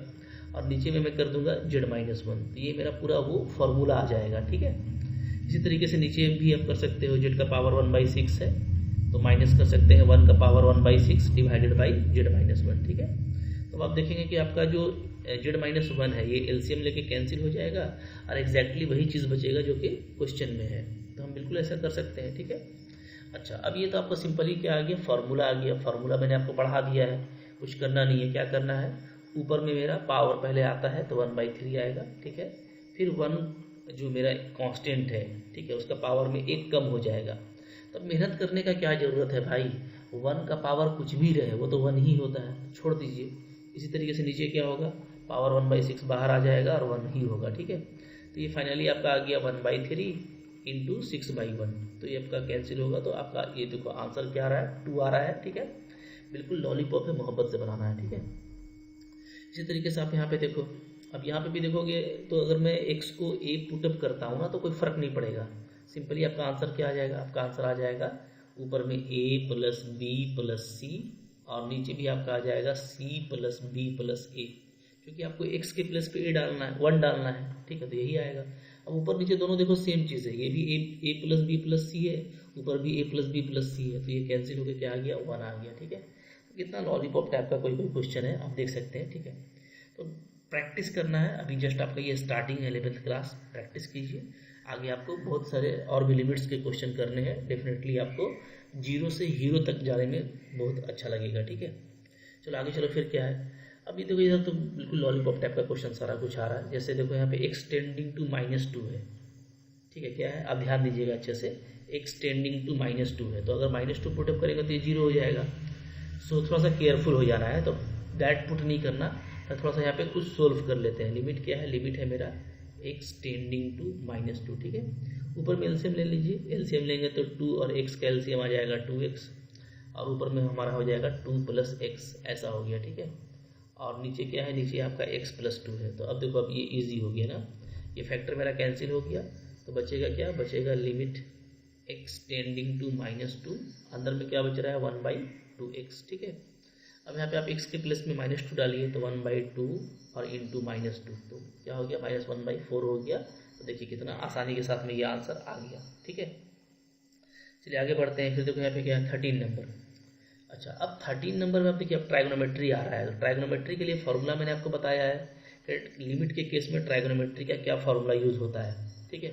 और नीचे में मैं कर दूंगा z -1, तो ये मेरा पूरा वो फॉर्मूला आ जाएगा, ठीक है। इसी तरीके से नीचे भी आप कर सकते हो, z का पावर 1/6 है तो माइनस कर सकते हैं 1 का पावर 1/6 डिवाइडेड बाई z -1, ठीक है। तो आप देखेंगे कि आपका जो z -1 है ये एलसीएम लेके कैंसिल हो जाएगा, और एग्जैक्टली वही चीज़ बचेगा जो कि क्वेश्चन में है। तो हम बिल्कुल ऐसा कर सकते हैं, ठीक है। अच्छा, अब ये तो आपको सिंपली क्या आ गया, फार्मूला आ गया। फार्मूला मैंने आपको पढ़ा दिया है, कुछ करना नहीं है। क्या करना है, ऊपर में मेरा पावर पहले आता है तो 1/3 आएगा, ठीक है। फिर 1 जो मेरा कांस्टेंट है, ठीक है, उसका पावर में 1 कम हो जाएगा। तो मेहनत करने का क्या ज़रूरत है भाई, 1 का पावर कुछ भी रहे वो तो 1 ही होता है, छोड़ दीजिए। इसी तरीके से नीचे क्या होगा, पावर 1/6 बाहर आ जाएगा और 1 ही होगा, ठीक है। तो ये फाइनली आपका आ गया 1/3 इंटू 6/1, तो ये आपका कैंसिल होगा। तो आपका ये देखो आंसर क्या आ रहा है, 2 आ रहा है, ठीक है। बिल्कुल लॉलीपॉप है, मोहब्बत से बनाना है, ठीक है। इसी तरीके से आप यहाँ पे देखो, अब यहाँ पे भी देखोगे तो अगर मैं x को a पुटअप करता हूँ ना तो कोई फ़र्क नहीं पड़ेगा। सिंपली आपका आंसर क्या आ जाएगा, आपका आंसर आ जाएगा ऊपर में a + b + c और नीचे भी आपका आ जाएगा c + b + a, क्योंकि आपको x के प्लेस पे a डालना है, 1 डालना है, ठीक है। तो यही आएगा। अब ऊपर नीचे दोनों देखो सेम चीज़ है, ये भी a + b + c है, ऊपर भी a + b + c है, तो ये कैंसिल होकर क्या आ गया, 1 आ गया, ठीक है। कितना लॉलीपॉप टाइप का कोई क्वेश्चन है, आप देख सकते हैं, ठीक है। तो प्रैक्टिस करना है, अभी जस्ट आपका ये स्टार्टिंग है 11th क्लास, प्रैक्टिस कीजिए। आगे आपको बहुत सारे और भी लिमिट्स के क्वेश्चन करने हैं, डेफिनेटली आपको 0 से हीरो तक जाने में बहुत अच्छा लगेगा, ठीक है। चलो आगे चलो, फिर क्या है, अभी देखो इधर तो बिल्कुल लॉलीपॉप टाइप का क्वेश्चन सारा कुछ आ रहा है। जैसे देखो यहाँ पे x टेंडिंग टू -2 है, ठीक है। क्या है, आप ध्यान दीजिएगा अच्छे से, x टेंडिंग टू -2 है, तो अगर -2 पुटअप करेंगे तो ये 0 हो जाएगा। सो थोड़ा सा केयरफुल हो जाना है, तो दैट पुट नहीं करना, तो थोड़ा सा यहाँ पे कुछ सोल्व कर लेते हैं। लिमिट क्या है, लिमिट है मेरा x टेंडिंग टू -2, ठीक है। ऊपर में एलसीएम ले लीजिए, एलसीएम लेंगे तो 2 और x का एलसीएम आ जाएगा 2x, और ऊपर में हमारा हो जाएगा 2 + x, ऐसा हो गया, ठीक है। और नीचे क्या है, नीचे आपका x + 2 है। तो अब देखो, अब ये ईजी हो गया ना, ये फैक्टर मेरा कैंसिल हो गया। तो बचेगा क्या, बचेगा लिमिट x टेंडिंग टू -2, अंदर में क्या बच रहा है 1/2x, ठीक है। अब यहाँ पे आप x के प्लेस में -2 डालिए तो 1/2 और इंटू -2, तो क्या हो गया, -1/4 हो गया। तो देखिए कितना आसानी के साथ में ये आंसर आ गया, ठीक है। चलिए आगे बढ़ते हैं। फिर देखो यहाँ पे क्या है, 13 नंबर। अच्छा, अब 13 नंबर में आप देखिए, अब ट्राइगोनोमेट्री आ रहा है। तो ट्राइगोनोमेट्री के लिए फॉर्मूला मैंने आपको बताया है कि लिमिट के केस में ट्राइगोनोमेट्री का क्या फॉर्मूला यूज़ होता है, ठीक है।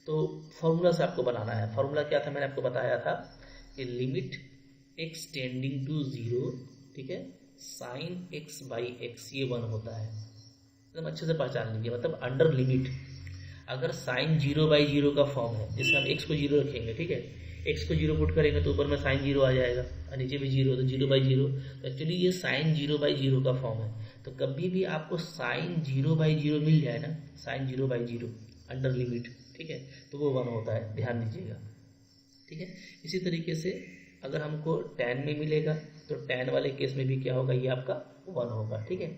तो फॉर्मूला से आपको बनाना है। फॉर्मूला क्या था, मैंने आपको बताया था कि लिमिट x टेंडिंग टू 0, ठीक है, sin x/x, ये 1 होता है। एकदम अच्छे से पहचान लीजिए, मतलब अंडर लिमिट अगर sin 0/0 का फॉर्म है, जिससे हम x को 0 रखेंगे, ठीक है, x को 0 पुट करेंगे तो ऊपर में sin 0 आ जाएगा और नीचे भी 0, तो 0/0। तो एक्चुअली ये sin 0/0 का फॉर्म है। तो कभी भी आपको sin 0/0 मिल जाए ना, sin 0/0 अंडर लिमिट, ठीक है, तो वो 1 होता है, ध्यान दीजिएगा, ठीक है। इसी तरीके से अगर हमको tan में मिलेगा तो tan वाले केस में भी क्या होगा, ये आपका 1 होगा, ठीक है।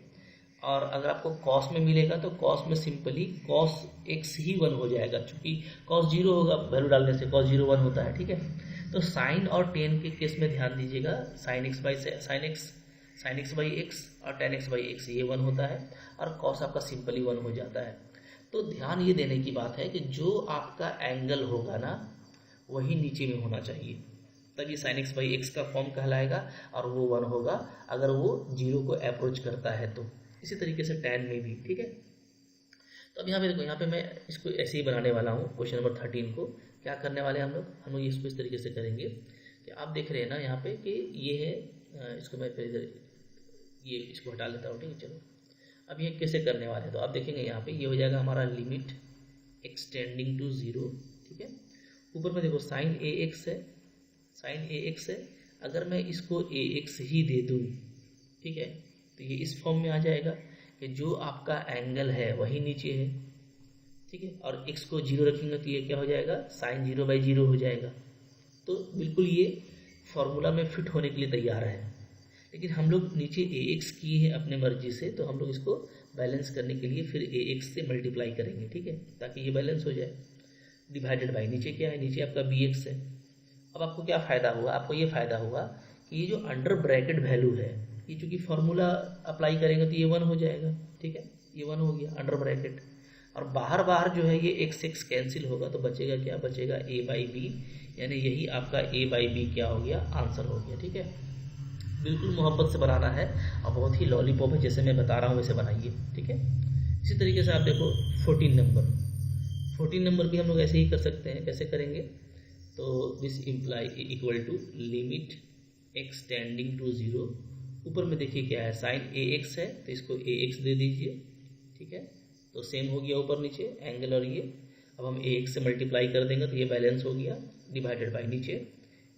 और अगर आपको cos में मिलेगा तो cos में सिंपली cos x ही 1 हो जाएगा, क्योंकि cos 0 होगा, वैल्यू डालने से cos 0 1 होता है, ठीक है। तो sin और tan के केस में ध्यान दीजिएगा, sin x/x और tan x/x ये 1 होता है, और cos आपका सिंपली 1 हो जाता है। तो ध्यान ये देने की बात है कि जो आपका एंगल होगा ना, वही नीचे में होना चाहिए, तब ये sin x/x का फॉर्म कहलाएगा और वो 1 होगा अगर वो 0 को अप्रोच करता है तो। इसी तरीके से tan में भी, ठीक है। तो अब यहाँ पे देखो, यहाँ पे मैं इसको ऐसे ही बनाने वाला हूँ। क्वेश्चन नंबर 13 को क्या करने वाले हैं हम लोग इसको इस तरीके से करेंगे कि आप देख रहे हैं ना यहाँ पे कि ये है, इसको मैं फिर ये इसको हटा लेता हूँ, ठीक है। चलो अब ये कैसे करने वाले हैं, तो आप देखेंगे यहाँ पे ये हो जाएगा हमारा लिमिट x टेंडिंग टू 0, ठीक है। ऊपर में देखो sin ax है, sin ax है। अगर मैं इसको ax ही दे दूँ, ठीक है, तो ये इस फॉर्म में आ जाएगा कि जो आपका एंगल है वही नीचे है, ठीक है। और x को 0 रखेंगे तो ये क्या हो जाएगा, sin 0/0 हो जाएगा। तो बिल्कुल ये फॉर्मूला में फिट होने के लिए तैयार है। लेकिन हम लोग नीचे ax किए हैं अपने मर्जी से, तो हम लोग इसको बैलेंस करने के लिए फिर ax से मल्टीप्लाई करेंगे, ठीक है, ताकि ये बैलेंस हो जाए। डिवाइडेड बाई नीचे क्या है, नीचे आपका bx है। अब आपको क्या फ़ायदा हुआ, आपको ये फ़ायदा हुआ कि ये जो अंडर ब्रैकेट वैल्यू है, ये चूँकि फार्मूला अप्लाई करेंगे तो ये 1 हो जाएगा, ठीक है, ये 1 हो गया अंडर ब्रैकेट। और बाहर बाहर जो है ये x कैंसिल होगा, तो बचेगा क्या, बचेगा a/b, यानी यही आपका a/b क्या हो गया, आंसर हो गया, ठीक है। बिल्कुल मोहब्बत से बनाना है और बहुत ही लॉलीपॉप है, जैसे मैं बता रहा हूँ वैसे बनाइए, ठीक है। इसी तरीके से आप देखो 14 नंबर भी हम लोग ऐसे ही कर सकते हैं। कैसे करेंगे, तो this imply equal to limit x tending to 0। ऊपर में देखिए क्या है, sin ax है, तो इसको ax दे दीजिए, ठीक है। तो सेम हो गया ऊपर नीचे एंगल, और ये अब हम ax से मल्टीप्लाई कर देंगे तो ये बैलेंस हो गया, डिवाइडेड बाई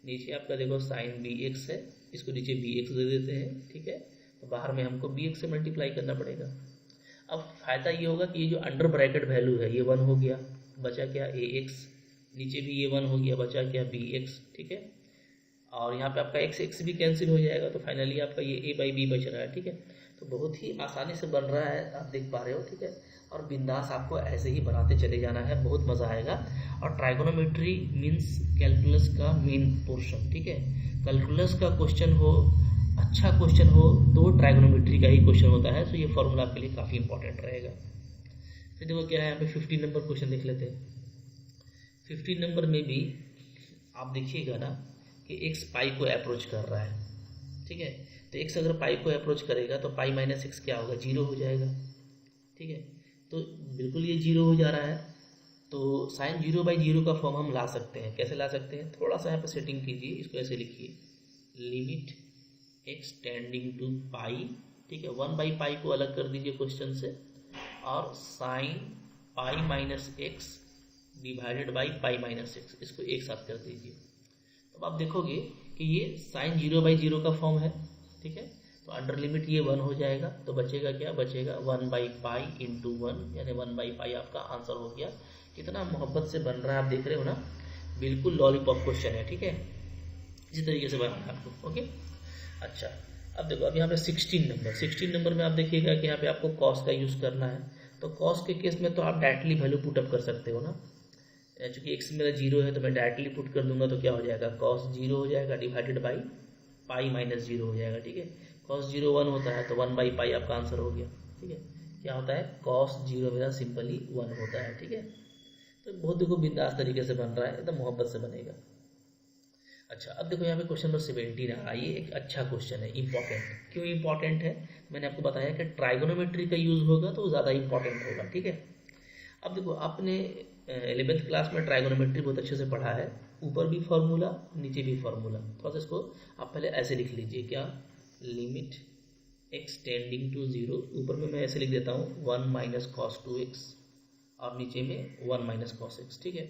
नीचे आपका देखो sin bx है, इसको नीचे bx दे देते हैं, ठीक है। तो बाहर में हमको bx से मल्टीप्लाई करना पड़ेगा। अब फ़ायदा ये होगा कि ये जो अंडर ब्रैकेट वैल्यू है ये 1 हो गया, बचा क्या ax, नीचे भी ये 1 हो गया, बचा क्या bx, ठीक है। और यहाँ पे आपका x भी कैंसिल हो जाएगा, तो फाइनली आपका ये a/b बच रहा है, ठीक है। तो बहुत ही आसानी से बन रहा है, आप देख पा रहे हो, ठीक है। और बिंदास आपको ऐसे ही बनाते चले जाना है, बहुत मज़ा आएगा। और ट्राइगोनोमेट्री मीन्स कैलकुलस का मेन पोर्शन, ठीक है। कैलकुलस का क्वेश्चन हो, अच्छा क्वेश्चन हो, तो ट्राइगोनोमेट्री का ही क्वेश्चन होता है, तो ये फॉर्मूला आपके लिए काफ़ी इंपॉर्टेंट रहेगा। फिर देखो क्या है, यहाँ पे 15 नंबर क्वेश्चन देख लेते हैं। 15 नंबर में भी आप देखिएगा ना कि x पाई को अप्रोच कर रहा है, ठीक है। तो x अगर पाई को अप्रोच करेगा तो पाई माइनस x क्या होगा, 0 हो जाएगा, ठीक है। तो बिल्कुल ये 0 हो जा रहा है, तो sin 0/0 का फॉर्म हम ला सकते हैं। कैसे ला सकते हैं, थोड़ा सा यहाँ पर सेटिंग कीजिए, इसको ऐसे लिखिए, लिमिट x टेंडिंग टू पाई, ठीक है, 1/पाई को अलग कर दीजिए क्वेश्चन से, और sin pi minus x divided by pi minus x, इसको एक साथ कर दीजिए। अब आप देखोगे कि ये sin 0/0 का फॉर्म है, ठीक है। तो अंडर लिमिट ये 1 हो जाएगा, तो बचेगा क्या, बचेगा 1/पाई इंटू 1, यानी 1/पाई आपका आंसर हो गया। कितना मोहब्बत से बन रहा है, आप देख रहे हो ना, बिल्कुल लॉलीपॉप क्वेश्चन है, ठीक है। इसी तरीके से बनाना है आपको। ओके, अच्छा अब देखो, अब यहाँ पे 16 नंबर में आप देखिएगा कि यहाँ पे आपको कॉस का यूज़ करना है। तो कॉस के केस में तो आप डायरेक्टली वैल्यू पुटअप कर सकते हो ना, चूँकि एक्स मेरा 0 है तो मैं डायरेक्टली पुट कर दूंगा, तो क्या हो जाएगा, कॉस 0 हो जाएगा डिवाइडेड बाई पाई माइनस 0 हो जाएगा। ठीक है, कॉस 0 1 होता है तो 1 बाई पाई आपका आंसर हो गया। ठीक है, क्या होता है, कॉस 0 मेरा सिंपली 1 होता है। ठीक है, तो बहुत देखो बिंदास तरीके से बन रहा है, एकदम मोहब्बत से बनेगा। अच्छा अब देखो यहाँ पे क्वेश्चन नंबर 17 आ रहा है। ये एक अच्छा क्वेश्चन है, इंपॉर्टेंट। क्यों इंपॉर्टेंट है, मैंने आपको बताया कि ट्राइगोनोमेट्री का यूज़ होगा तो ज़्यादा इंपॉर्टेंट होगा। ठीक है, अब देखो आपने 11th क्लास में ट्राइगोनोमेट्री बहुत अच्छे से पढ़ा है, ऊपर भी फार्मूला नीचे भी फार्मूला। थोड़ा सा इसको आप पहले ऐसे लिख लीजिए, क्या, लिमिट एक्स टेंडिंग टू 0, ऊपर में मैं ऐसे लिख देता हूँ 1 माइनस कॉस 2x और नीचे में 1 माइनस कॉस x। ठीक है,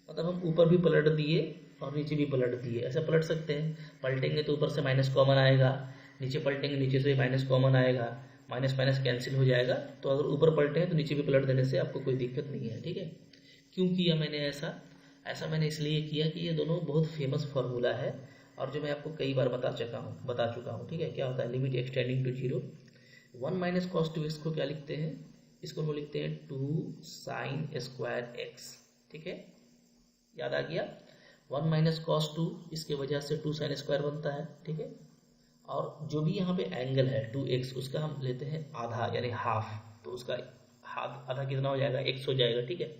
मतलब हम ऊपर भी पलट दिए और नीचे भी पलट दिए, ऐसा पलट सकते हैं। पलटेंगे तो ऊपर से माइनस कॉमन आएगा, नीचे पलटेंगे नीचे से भी माइनस कॉमन आएगा, माइनस माइनस कैंसिल हो जाएगा। तो अगर ऊपर पलटे हैं तो नीचे भी पलट देने से आपको कोई दिक्कत नहीं है। ठीक है, क्यों किया मैंने ऐसा मैंने इसलिए किया कि ये दोनों बहुत फेमस फार्मूला है और जो मैं आपको कई बार बता चुका हूँ। ठीक है, क्या होता है, limit extending to 0, 1 minus cos 2x को क्या लिखते हैं, इसको हम लिखते हैं 2 साइन स्क्वायर x। ठीक है, याद आ गया, 1 माइनस कॉस 2, इसके वजह से 2 साइन स्क्वायर बनता है। ठीक है, और जो भी यहाँ पे एंगल है 2x, उसका हम लेते हैं आधा यानी हाफ, तो उसका आधा कितना हो जाएगा, x हो जाएगा। ठीक है,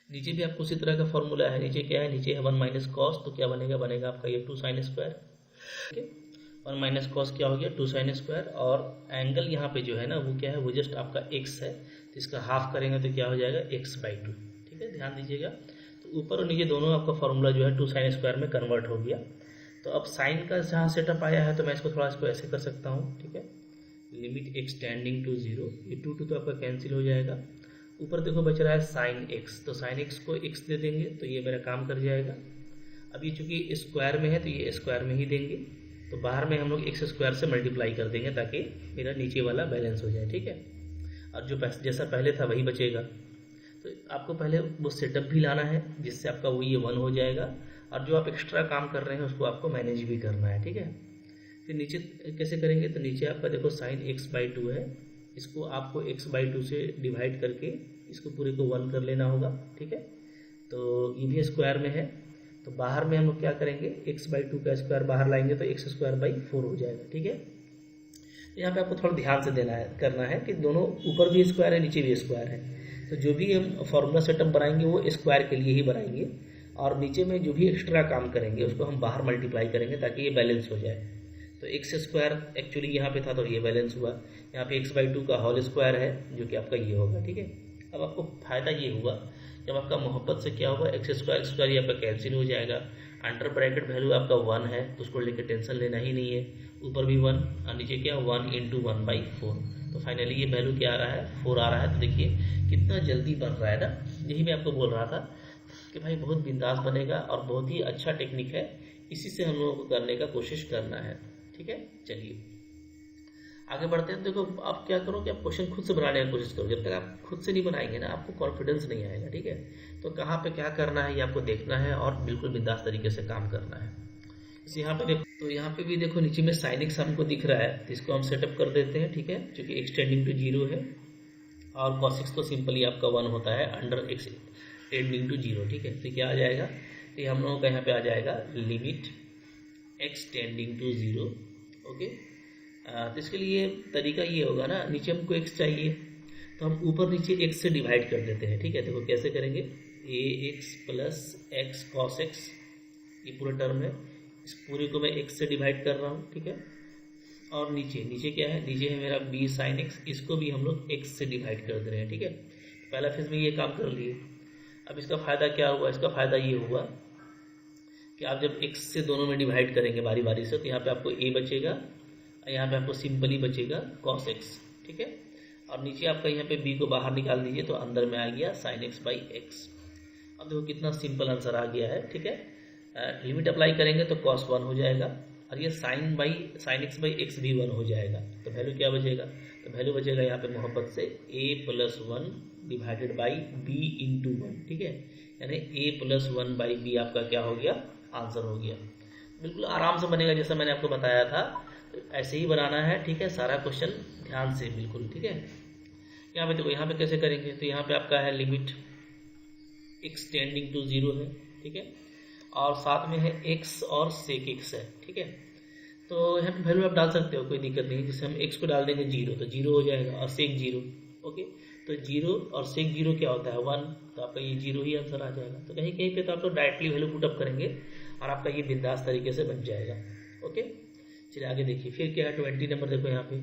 नीचे भी आपको उसी तरह का फॉर्मूला है, नीचे क्या है, नीचे है 1 माइनस कॉस, तो क्या बनेगा आपका ये 2 साइन स्क्वायर। ठीक है, 1 माइनस कॉस क्या हो गया, 2 साइन स्क्वायर, और एंगल यहाँ पे जो है ना वो क्या है, वो जस्ट आपका x है, तो इसका हाफ करेंगे तो क्या हो जाएगा, x/2। ठीक है, ध्यान दीजिएगा, तो ऊपर और नीचे दोनों आपका फॉर्मूला जो है 2 साइन स्क्वायर में कन्वर्ट हो गया। तो अब साइन का जहाँ सेटअप आया है तो मैं इसको थोड़ा इसको ऐसे कर सकता हूँ। ठीक है, लिमिट एक्स टेंडिंग टू 0, ये 2 तो आपका कैंसिल हो जाएगा। ऊपर देखो बच रहा है साइन एक्स, तो साइन एक्स को x दे देंगे तो ये मेरा काम कर जाएगा। अब ये चूंकि स्क्वायर में है तो ये स्क्वायर में ही देंगे, तो बाहर में हम लोग x स्क्वायर से मल्टीप्लाई कर देंगे ताकि मेरा नीचे वाला बैलेंस हो जाए। ठीक है, और जो जैसा पहले था वही बचेगा। तो आपको पहले वो सेटअप भी लाना है जिससे आपका वो ये 1 हो जाएगा, और जो आप एक्स्ट्रा काम कर रहे हैं उसको आपको मैनेज भी करना है। ठीक है, फिर नीचे कैसे करेंगे, तो नीचे आपका देखो साइन x/2 है, इसको आपको x/2 से डिवाइड करके इसको पूरे को 1 कर लेना होगा। ठीक है, तो ये भी स्क्वायर में है, तो बाहर में हम लोग क्या करेंगे, x/2 का स्क्वायर बाहर लाएंगे तो x²/4 हो जाएगा। ठीक है, तो यहाँ पे आपको थोड़ा ध्यान से करना है कि दोनों ऊपर भी स्क्वायर है नीचे भी स्क्वायर है, तो जो भी हम फॉर्मूला सेटअप बनाएंगे वो स्क्वायर के लिए ही बनाएंगे, और नीचे में जो भी एक्स्ट्रा काम करेंगे उसको हम बाहर मल्टीप्लाई करेंगे ताकि ये बैलेंस हो जाए। तो x² एक्चुअली यहाँ पे था तो ये बैलेंस हुआ, यहाँ पे x/2 का होल स्क्वायर है जो कि आपका ये होगा। ठीक है, अब आपको फ़ायदा ये हुआ जब आपका मोहब्बत से क्या होगा, x² ये आपका कैंसिल हो जाएगा, अंडर ब्रैकेट वैल्यू आपका 1 है तो उसको लेकर टेंशन लेना ही नहीं है, ऊपर भी 1 और नीचे क्या 1 × 1/4, तो फाइनली ये वैल्यू क्या आ रहा है, 4 आ रहा है। तो देखिए कितना जल्दी बन रहा है ना, यही मैं आपको बोल रहा था कि भाई बहुत बिंदास बनेगा और बहुत ही अच्छा टेक्निक है, इसी से हम लोगों को करने का कोशिश करना है। ठीक है, चलिए आगे बढ़ते हैं। देखो आप क्या करो कि आप क्वेश्चन खुद से बनाने की कोशिश करो, जब तक आप खुद से नहीं बनाएंगे ना आपको कॉन्फिडेंस नहीं आएगा। ठीक है, तो कहाँ पे क्या करना है ये आपको देखना है और बिल्कुल बिंदास तरीके से काम करना है। इस यहाँ पे देखो, तो यहाँ पे भी देखो नीचे में साइन एक्स हमको दिख रहा है, तो इसको हम सेटअप कर देते हैं। ठीक है, क्योंकि एक्स टेंडिंग टू 0 है और कॉस एक्स तो सिंपली आपका 1 होता है अंडर एक्स टेंडिंग टू 0। ठीक है, तो क्या आ जाएगा, तो हम लोगों का यहाँ पे आ जाएगा limit x tending to 0। Okay, तो इसके लिए तरीका ये होगा ना, नीचे हमको x चाहिए तो हम ऊपर नीचे x से डिवाइड कर देते हैं। ठीक है, देखो कैसे करेंगे, ax plus x cos x, ये पूरा टर्म है, इस पूरे को मैं x से डिवाइड कर रहा हूँ। ठीक है, और नीचे क्या है, नीचे है मेरा b sin x, इसको भी हम लोग x से डिवाइड कर दे रहे हैं। ठीक है, पहला फेज में ये काम कर लिए। अब इसका फ़ायदा क्या हुआ, इसका फ़ायदा ये हुआ कि आप जब x से दोनों में डिवाइड करेंगे बारी बारी से, तो यहाँ पे आपको a बचेगा, यहाँ पे आपको सिंपली बचेगा cos x। ठीक है, और नीचे आपका यहाँ पे b को बाहर निकाल दीजिए तो अंदर में आ गया sin x/x। अब देखो कितना सिंपल आंसर आ गया है। ठीक है, लिमिट अप्लाई करेंगे तो cos 1 हो जाएगा, और ये sin x/x भी 1 हो जाएगा, तो वैल्यू क्या बचेगा, तो वैल्यू बचेगा यहाँ पे मोहब्बत से a+1 डिवाइडेड बाई b × 1। ठीक है, यानी a+1/b आपका क्या हो गया, आंसर हो गया। बिल्कुल आराम से बनेगा जैसा मैंने आपको बताया था। तो ऐसे ही बनाना है, ठीक है, सारा क्वेश्चन ध्यान से बिल्कुल, ठीक है। यहाँ पे देखो, यहाँ पे कैसे करेंगे, तो यहाँ पे आपका है लिमिट x टेंडिंग टू 0 है, ठीक है, और साथ में है x और sec x है, ठीक है। तो यहाँ पे वैल्यू आप डाल सकते हो, कोई दिक्कत नहीं। जैसे हम x को डाल देंगे 0 तो 0 हो जाएगा, और sec 0, ओके। तो 0 और sec 0 क्या होता है 1, तो आपका ये 0 ही आंसर आ जाएगा। तो कहीं कहीं पे तो आप लोग डायरेक्टली वैल्यू पुटअप करेंगे और आपका ये बिंदास तरीके से बन जाएगा, ओके। चलिए आगे देखिए, फिर क्या है 20 नंबर। देखो यहाँ पे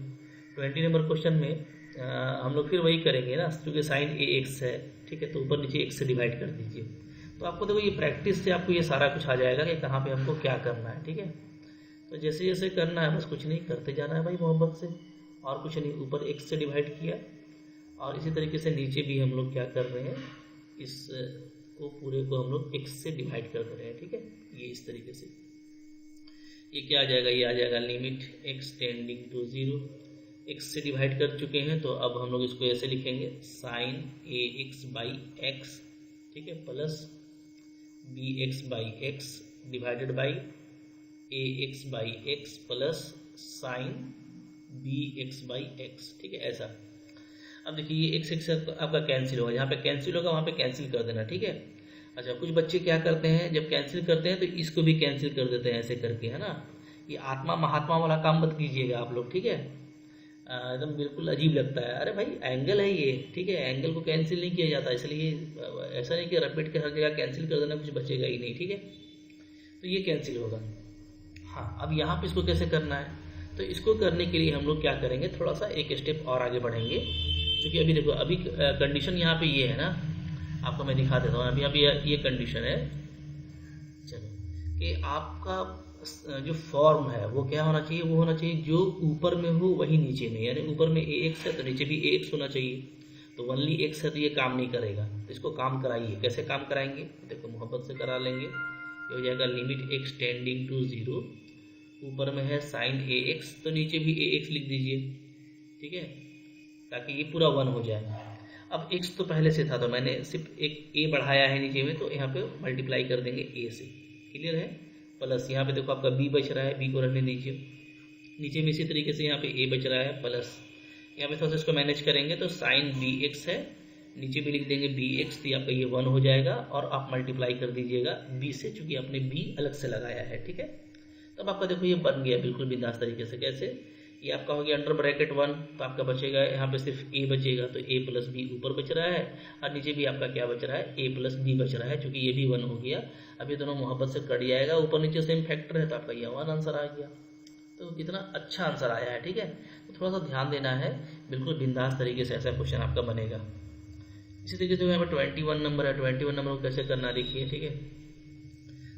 20 नंबर क्वेश्चन में हम लोग फिर वही करेंगे ना, क्योंकि साइन ए एक्स है, ठीक है, तो ऊपर नीचे x से डिवाइड कर दीजिए। तो आपको देखो ये प्रैक्टिस से आपको ये सारा कुछ आ जाएगा कि कहाँ पे हमको क्या करना है, ठीक है। तो जैसे जैसे करना है बस, कुछ नहीं करते जाना है भाई मोहब्बत से, और कुछ नहीं। ऊपर x से डिवाइड किया, और इसी तरीके से नीचे भी हम लोग क्या कर रहे हैं, इस को पूरे को हम लोग x से डिवाइड कर दे रहे हैं, ठीक है। ये इस तरीके से ये क्या आ जाएगा, ये आ जाएगा limit x tending to 0। x से डिवाइड कर चुके हैं, तो अब हम लोग इसको ऐसे लिखेंगे sine a x by x, ठीक है, plus b x by x divided by a x by x plus sine b x by x, ठीक है, ऐसा। अब देखिए ये एक्स एक्स आपका कैंसिल होगा, जहाँ पे कैंसिल होगा वहाँ पे कैंसिल कर देना, ठीक है। अच्छा, कुछ बच्चे क्या करते हैं, जब कैंसिल करते हैं तो इसको भी कैंसिल कर देते हैं ऐसे करके, है ना। ये आत्मा महात्मा वाला काम मत कीजिएगा आप लोग, ठीक है। एकदम बिल्कुल अजीब लगता है। अरे भाई एंगल है ये, ठीक है, एंगल को कैंसिल नहीं किया जाता, इसलिए ऐसा नहीं कि रैपिड के हर जगह कैंसिल कर देना, कुछ बचेगा ही नहीं, ठीक है। तो ये कैंसिल होगा। हाँ, अब यहाँ पे इसको कैसे करना है, तो इसको करने के लिए हम लोग क्या करेंगे, थोड़ा सा एक स्टेप और आगे बढ़ेंगे। क्योंकि अभी देखो, अभी कंडीशन यहाँ पे ये है ना, आपको मैं दिखा देता हूँ। अभी ये कंडीशन है, चलो, कि आपका जो फॉर्म है वो क्या होना चाहिए, वो होना चाहिए जो ऊपर में हो वही नीचे में, यानी ऊपर में ए एक्स है तो नीचे भी ए एक्स होना चाहिए। तो ओनली एक्स है तो ये काम नहीं करेगा, तो इसको काम कराइए। कैसे काम कराएंगे, देखो मोहब्बत से करा लेंगे। ये हो जाएगा लिमिट एक्स टेंडिंग टू 0, ऊपर में है साइन ए एक्स तो नीचे भी ए एक्स लिख दीजिए, ठीक है, ताकि ये पूरा 1 हो जाए। अब x तो पहले से था, तो मैंने सिर्फ एक a बढ़ाया है नीचे में, तो यहाँ पे मल्टीप्लाई कर देंगे a से, क्लियर है। प्लस यहाँ पे देखो आपका b बच रहा है, b को रहने दीजिए। नीचे में इसी तरीके से यहाँ पे a बच रहा है, प्लस यहाँ पे थोड़ा सा इसको मैनेज करेंगे तो साइन बी एक्स है, नीचे भी लिख देंगे बी एक्स, तो आपका ये 1 हो जाएगा। और आप मल्टीप्लाई कर दीजिएगा b से, चूंकि आपने b अलग से लगाया है, ठीक है। तब आपका देखो ये बन गया बिल्कुल बिंदास तरीके से। कैसे, ये आपका हो गया अंडर ब्रैकेट 1, तो आपका बचेगा यहाँ पे सिर्फ a बचेगा, तो a प्लस बी ऊपर बच रहा है, और नीचे भी आपका क्या बच रहा है, a प्लस बी बच रहा है, क्योंकि ये भी 1 हो गया। अब ये दोनों मोहब्बत से कट जाएगा, ऊपर नीचे सेम फैक्टर है, तो आपका ये 1 आंसर आ गया। तो कितना अच्छा आंसर आया है, ठीक है। तो थोड़ा सा ध्यान देना है, बिल्कुल बिंदास तरीके से ऐसा क्वेश्चन आपका बनेगा। इसी तरीके से यहाँ पर 21 नंबर है, 21 नंबर को कैसे करना देखिए, ठीक है।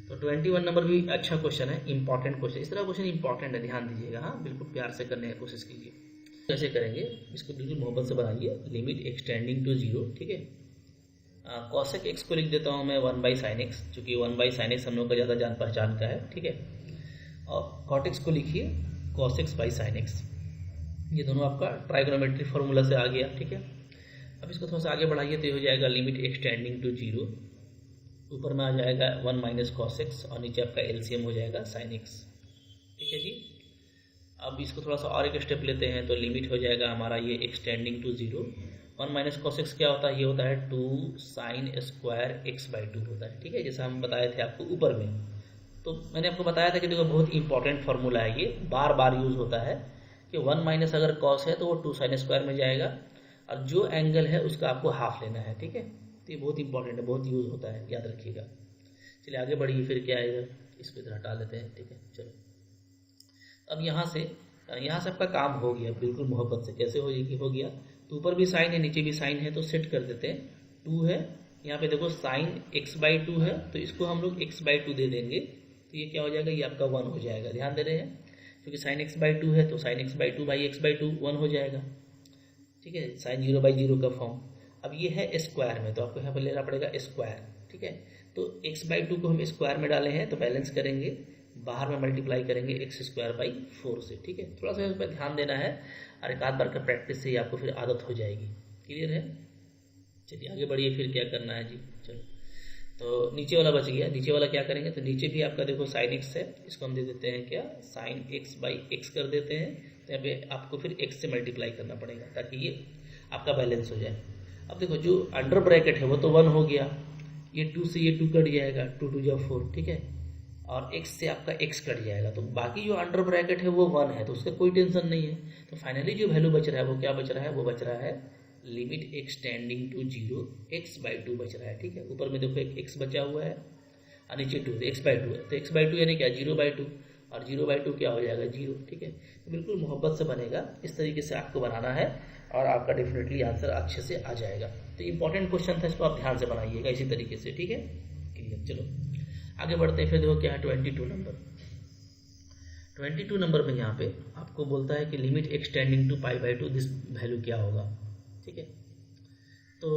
तो 21 नंबर भी अच्छा क्वेश्चन है, इंपॉर्टेंट क्वेश्चन। इस तरह क्वेश्चन इंपॉर्टेंट है, ध्यान दीजिएगा, हाँ, बिल्कुल प्यार से करने की कोशिश कीजिए। कैसे करेंगे, इसको बिल्कुल मोहब्बत से बनाइए। लिमिट एक्सटेंडिंग टू 0, ठीक है। कॉसेक एक्स को लिख देता हूँ मैं 1 बाई साइन एक्स, चूँकि 1 बाई साइन एक्स हम लोग का ज़्यादा जान पहचान का है, ठीक है। और कॉट एक्स को लिखिए cos x by sine x. ये दोनों आपका ट्राइगोनोमेट्री फार्मूला से आ गया, ठीक है। अब इसको थोड़ा सा आगे बढ़ाइए, तो ये हो जाएगा लिमिट एक्सटेंडिंग टू 0, ऊपर में आ जाएगा 1 माइनस कॉस एक्स, और नीचे आपका एलसीएम हो जाएगा साइन एक्स, ठीक है जी। अब इसको थोड़ा सा और एक स्टेप लेते हैं, तो लिमिट हो जाएगा हमारा ये x tending to 0। 1 minus cos x क्या होता है, ये होता है 2 साइन स्क्वायर एक्स बाई 2 होता है, ठीक है, जैसा हम बताए थे आपको ऊपर में। तो मैंने आपको बताया था कि देखो बहुत इंपॉर्टेंट फार्मूला है, ये बार बार यूज होता है कि 1 माइनस अगर कॉस है तो वो 2 साइन स्क्वायर में जाएगा, और जो एंगल है उसका आपको हाफ लेना है, ठीक है। तो ये बहुत इंपॉर्टेंट है, बहुत यूज होता है, याद रखिएगा। चलिए आगे बढ़िए, फिर क्या आएगा, इसको इधर हटा लेते हैं, ठीक है। चलो, अब यहाँ से आपका काम हो गया बिल्कुल मोहब्बत से। कैसे हो गया, तो ऊपर भी साइन है नीचे भी साइन है, तो सेट कर देते हैं। 2 है, यहाँ पे देखो साइन एक्स बाई 2 है, तो इसको हम लोग एक्स बाई 2 दे देंगे, तो ये क्या हो जाएगा, ये आपका 1 हो जाएगा। ध्यान दे रहे हैं, क्योंकि साइन एक्स बाई 2 है, तो sine x by 2 by x by 2 1 हो जाएगा, ठीक है, साइन 0 बाई 0 का फॉर्म। अब ये है स्क्वायर में, तो आपको यहाँ पर लेना पड़ेगा स्क्वायर, ठीक है। तो x बाई 2 को हम स्क्वायर में डाले हैं, तो बैलेंस करेंगे, बाहर में मल्टीप्लाई करेंगे एक्स स्क्वायर बाई 4 से, ठीक है। थोड़ा सा इस पर ध्यान देना है, और एक आध बार का प्रैक्टिस से ही आपको फिर आदत हो जाएगी, क्लियर है। चलिए आगे बढ़िए, फिर क्या करना है जी। चलो, तो नीचे वाला बच गया। नीचे वाला क्या करेंगे, तो नीचे भी आपका देखो साइन एक्स है, इसको हम दे देते हैं क्या, साइन एक्स बाई एक्स कर देते हैं। तो यहाँ पे आपको फिर एक्स से मल्टीप्लाई करना पड़ेगा ताकि ये आपका बैलेंस हो जाए। अब देखो जो अंडर ब्रैकेट है वो तो 1 हो गया, ये 2 से ये 2 कट जाएगा, 2 2 जा 4, ठीक है, और x से आपका x कट जाएगा, तो बाकी जो अंडर ब्रैकेट है वो 1 है, तो उसका कोई टेंशन नहीं है। तो फाइनली जो वैल्यू बच रहा है वो क्या बच रहा है, वो बच रहा है limit x tending to 0 x/2 बच रहा है, ठीक है। ऊपर में देखो एक x बचा हुआ है और नीचे 2, तो x/2 है, तो x/2 यानी क्या 0/2, और 0/2 क्या हो जाएगा 0, ठीक है। तो बिल्कुल मोहब्बत से बनेगा, इस तरीके से आपको बनाना है और आपका डेफिनेटली आंसर अच्छे से आ जाएगा। तो इंपॉर्टेंट क्वेश्चन था, इसको आप ध्यान से बनाइएगा इसी तरीके से, ठीक है, क्लियर। चलो आगे बढ़ते हैं। फिर देखो क्या है 22 नंबर। 22 नंबर में यहाँ पे आपको बोलता है कि limit extending to π/2 this value क्या होगा, ठीक है। तो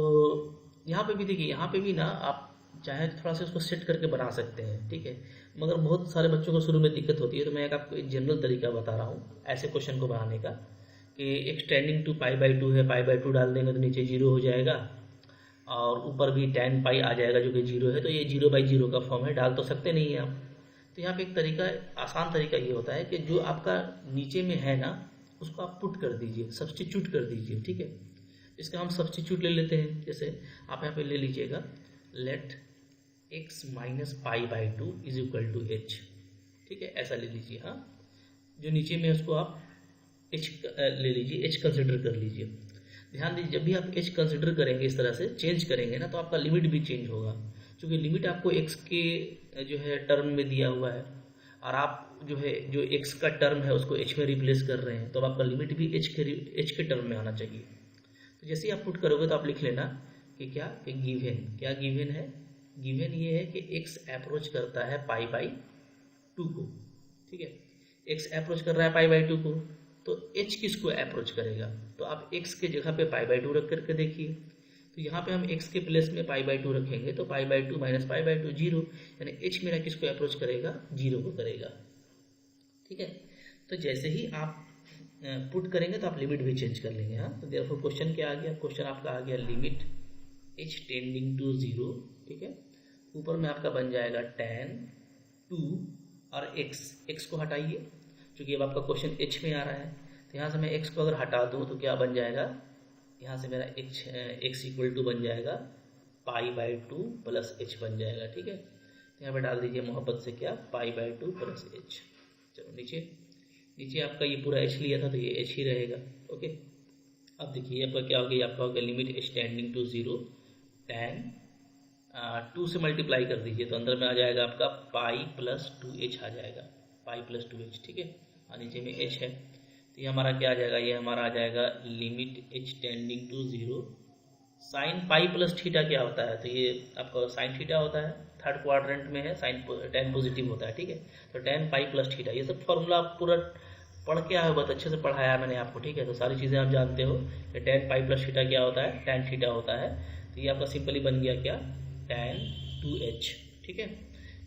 यहाँ पे भी देखिए, यहाँ पे भी ना आप चाहे तो थोड़ा सा उसको सेट करके बना सकते हैं, ठीक है, मगर बहुत सारे बच्चों को शुरू में दिक्कत होती है। तो मैं एक आपको एक जनरल तरीका बता रहा हूँ ऐसे क्वेश्चन को बनाने का, कि एक्सटेंडिंग टू π/2 है, π/2 डाल देंगे तो नीचे 0 हो जाएगा, और ऊपर भी tan पाई आ जाएगा जो कि 0 है, तो ये 0/0 का फॉर्म है, डाल तो सकते नहीं है आप। तो यहाँ पे एक तरीका, आसान तरीका ये होता है कि जो आपका नीचे में है ना उसको आप पुट कर दीजिए, सब्स्टिट्यूट कर दीजिए, ठीक है। इसका हम सब्स्टिट्यूट ले लेते हैं। जैसे आप यहाँ पे ले लीजिएगा let x minus π/2 is equal to h, ठीक है, ऐसा ले लीजिए। हाँ, जो नीचे में उसको आप h ले लीजिए, h कंसिडर कर लीजिए। ध्यान दीजिए, जब भी आप h कंसिडर करेंगे, इस तरह से चेंज करेंगे ना, तो आपका लिमिट भी चेंज होगा, क्योंकि लिमिट आपको x के जो है टर्म में दिया हुआ है, और आप जो है जो x का टर्म है उसको h में रिप्लेस कर रहे हैं, तो आपका लिमिट भी h के टर्म में आना चाहिए। तो जैसे ही आप पुट करोगे तो आप लिख लेना कि क्या, कि गिवन, क्या गिवन है, गिवन ये है कि x अप्रोच करता है π/2 को, ठीक है, x अप्रोच कर रहा है π/2 को, तो h किसको अप्रोच करेगा, तो आप x के जगह पे π/2 रख करके देखिए। तो यहाँ पे हम x के प्लेस में π/2 रखेंगे, तो π/2 माइनस π/2 0, यानी h मेरा किसको अप्रोच करेगा, 0 को करेगा, ठीक है। तो जैसे ही आप पुट करेंगे तो आप लिमिट भी चेंज कर लेंगे। हाँ, तो देयरफॉर क्वेश्चन क्या आ गया, क्वेश्चन आपका आ गया लिमिट h टेंडिंग टू 0, ठीक है, ऊपर में आपका बन जाएगा tan 2 और x को हटाइए, क्योंकि अब आपका क्वेश्चन h में आ रहा है, तो यहाँ से मैं x को अगर हटा दूँ तो क्या बन जाएगा, यहाँ से मेरा x इक्वल टू बन जाएगा π/2 प्लस h बन जाएगा, ठीक है। तो यहाँ पे डाल दीजिए मोहब्बत से क्या, π/2 प्लस h। चलो नीचे आपका ये पूरा h लिया था तो ये h ही रहेगा, ओके। अब देखिए आपका क्या हो गया, आपका हो गया limit h tending to 0 tan 2 से मल्टीप्लाई कर दीजिए, तो अंदर में आ जाएगा आपका पाई प्लस 2h आ जाएगा, पाई प्लस 2h, ठीक है, और नीचे में h है, तो ये हमारा क्या आ जाएगा, ये हमारा आ जाएगा limit h tending to 0 sine pi plus theta क्या होता है, तो ये आपका साइन थीटा होता है, थर्ड क्वाड्रेंट में है, साइन tan पॉजिटिव होता है, ठीक है। तो tan पाई प्लस थीटा, ये सब फॉर्मूला आप पूरा पढ़ के आए हो, बहुत अच्छे से पढ़ाया है मैंने आपको, ठीक है। तो सारी चीज़ें आप जानते हो कि tan पाई प्लस थीटा क्या होता है, tan थीटा होता है। तो ये आपका सिंपली बन गया क्या, tan 2h, ठीक है।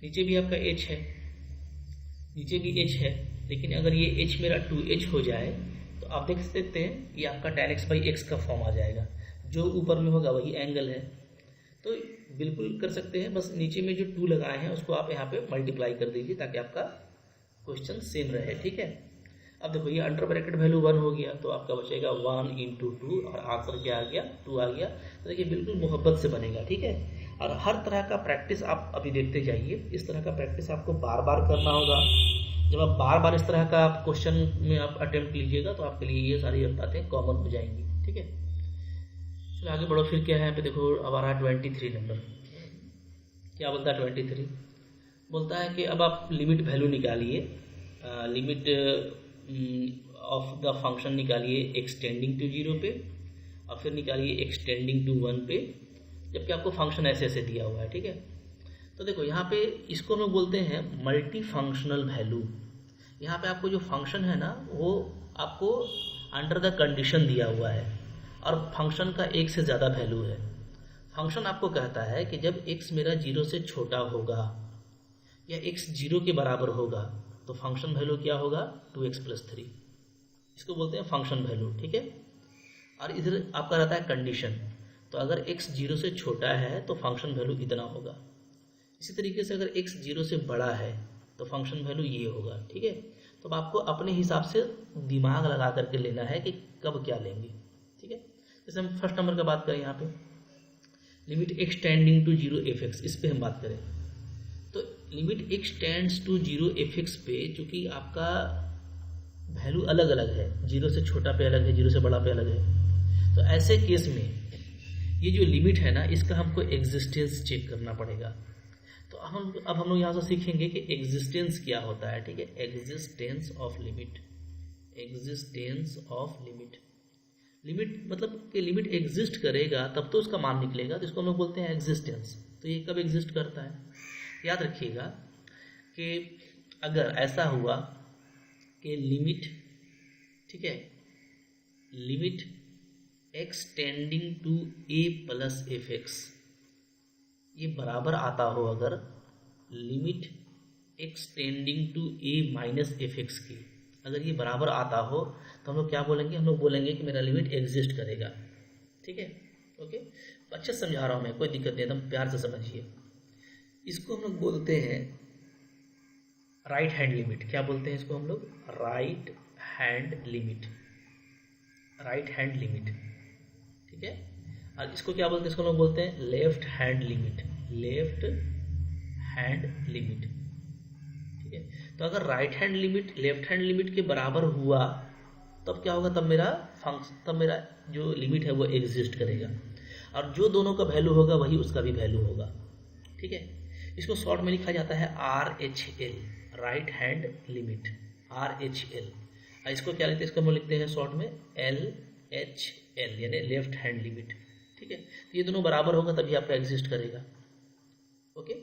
नीचे भी आपका h है, नीचे भी h है, लेकिन अगर ये h मेरा 2h हो जाए तो आप देख सकते हैं ये आपका tan x/x का फॉर्म आ जाएगा, जो ऊपर में होगा वही एंगल है। तो बिल्कुल कर सकते हैं, बस नीचे में जो 2 लगाए हैं उसको आप यहाँ पे मल्टीप्लाई कर दीजिए ताकि आपका क्वेश्चन सेम रहे, ठीक है। अब देखो ये अंडर ब्रैकेट वैल्यू 1 हो गया, तो आपका बचेगा 1 × 2 और आंसर क्या आ गया, 2 आ गया। तो देखिए बिल्कुल मोहब्बत से बनेगा, ठीक है। और हर तरह का प्रैक्टिस आप अभी देखते जाइए, इस तरह का प्रैक्टिस आपको बार बार करना होगा। जब आप बार बार इस तरह का क्वेश्चन में आप अटेम्प्ट लीजिएगा तो आपके लिए ये सारी बातें कॉमन हो जाएंगी, ठीक है। चलो आगे बढ़ो, फिर क्या है यहाँ पे देखो, अब आ रहा है 23 नंबर। क्या बोलता है 23, बोलता है कि अब आप लिमिट वैल्यू निकालिए, लिमिट ऑफ द फंक्शन निकालिए x टेंडिंग टू 0 पे, और फिर निकालिए x टेंडिंग टू 1 पे, जबकि आपको फंक्शन ऐसे ऐसे दिया हुआ है, ठीक है। तो देखो यहाँ पे इसको हम बोलते हैं मल्टी फंक्शनल वैल्यू। यहाँ पे आपको जो फंक्शन है ना वो आपको अंडर द कंडीशन दिया हुआ है, और फंक्शन का एक से ज़्यादा वैल्यू है। फंक्शन आपको कहता है कि जब x मेरा 0 से छोटा होगा या x 0 के बराबर होगा तो फंक्शन वैल्यू क्या होगा, 2x + 3, इसको बोलते हैं फंक्शन वैल्यू, ठीक है। और इधर आपका रहता है कंडीशन, तो अगर x 0 से छोटा है तो फंक्शन वैल्यू इतना होगा, इसी तरीके से अगर x 0 से बड़ा है तो फंक्शन वैल्यू ये होगा, ठीक है। तो अब आपको अपने हिसाब से दिमाग लगा करके लेना है कि कब क्या लेंगे, ठीक है। जैसे हम फर्स्ट नंबर का बात करें, यहाँ पे limit x tending to 0 f(x), इस पे हम बात करें तो limit x tends to 0 f(x) पे चूंकि आपका वैल्यू अलग अलग है, 0 से छोटा पे अलग है, 0 से बड़ा पे अलग है, तो ऐसे केस में ये जो लिमिट है ना, इसका हमको एग्जिस्टेंस चेक करना पड़ेगा। तो अब हम लोग यहाँ से सीखेंगे कि एग्जिस्टेंस क्या होता है, ठीक है। Existence of limit, existence of limit, limit मतलब कि लिमिट एग्जिस्ट करेगा तब तो उसका मान निकलेगा, तो इसको हम लोग बोलते हैं एग्जिस्टेंस। तो ये कब एग्जिस्ट करता है, याद रखिएगा कि अगर ऐसा हुआ कि लिमिट, ठीक है, limit x tending to a plus f(x) ये बराबर आता हो, अगर limit x tending to a minus f(x) की अगर ये बराबर आता हो तो हम लोग क्या बोलेंगे, हम लोग बोलेंगे कि मेरा लिमिट एग्जिस्ट करेगा, ठीक है। ओके, अच्छे से समझा रहा हूँ मैं, कोई दिक्कत नहीं, एकदम प्यार से समझिए। इसको हम लोग बोलते हैं राइट हैंड लिमिट। क्या बोलते हैं इसको हम लोग? Right hand limit, right hand limit, ठीक है। और इसको क्या बोलते हैं? इसको हम लोग बोलते हैं left hand limit, left hand limit, ठीक है। तो अगर right hand limit left hand limit के बराबर हुआ तब क्या होगा, तब मेरा फंक्शन, तब मेरा जो लिमिट है वो एग्जिस्ट करेगा, और जो दोनों का वैल्यू होगा वही उसका भी वैल्यू होगा, ठीक है। इसको शॉर्ट में लिखा जाता है RHL, right hand limit, RHL। इसको क्या लिखते हैं? इसको हम लिखते हैं शॉर्ट में LHL, यानी लेफ्ट हैंड लिमिट, ठीक है। तो ये दोनों बराबर होगा तभी आपका एग्जिस्ट करेगा, ओके।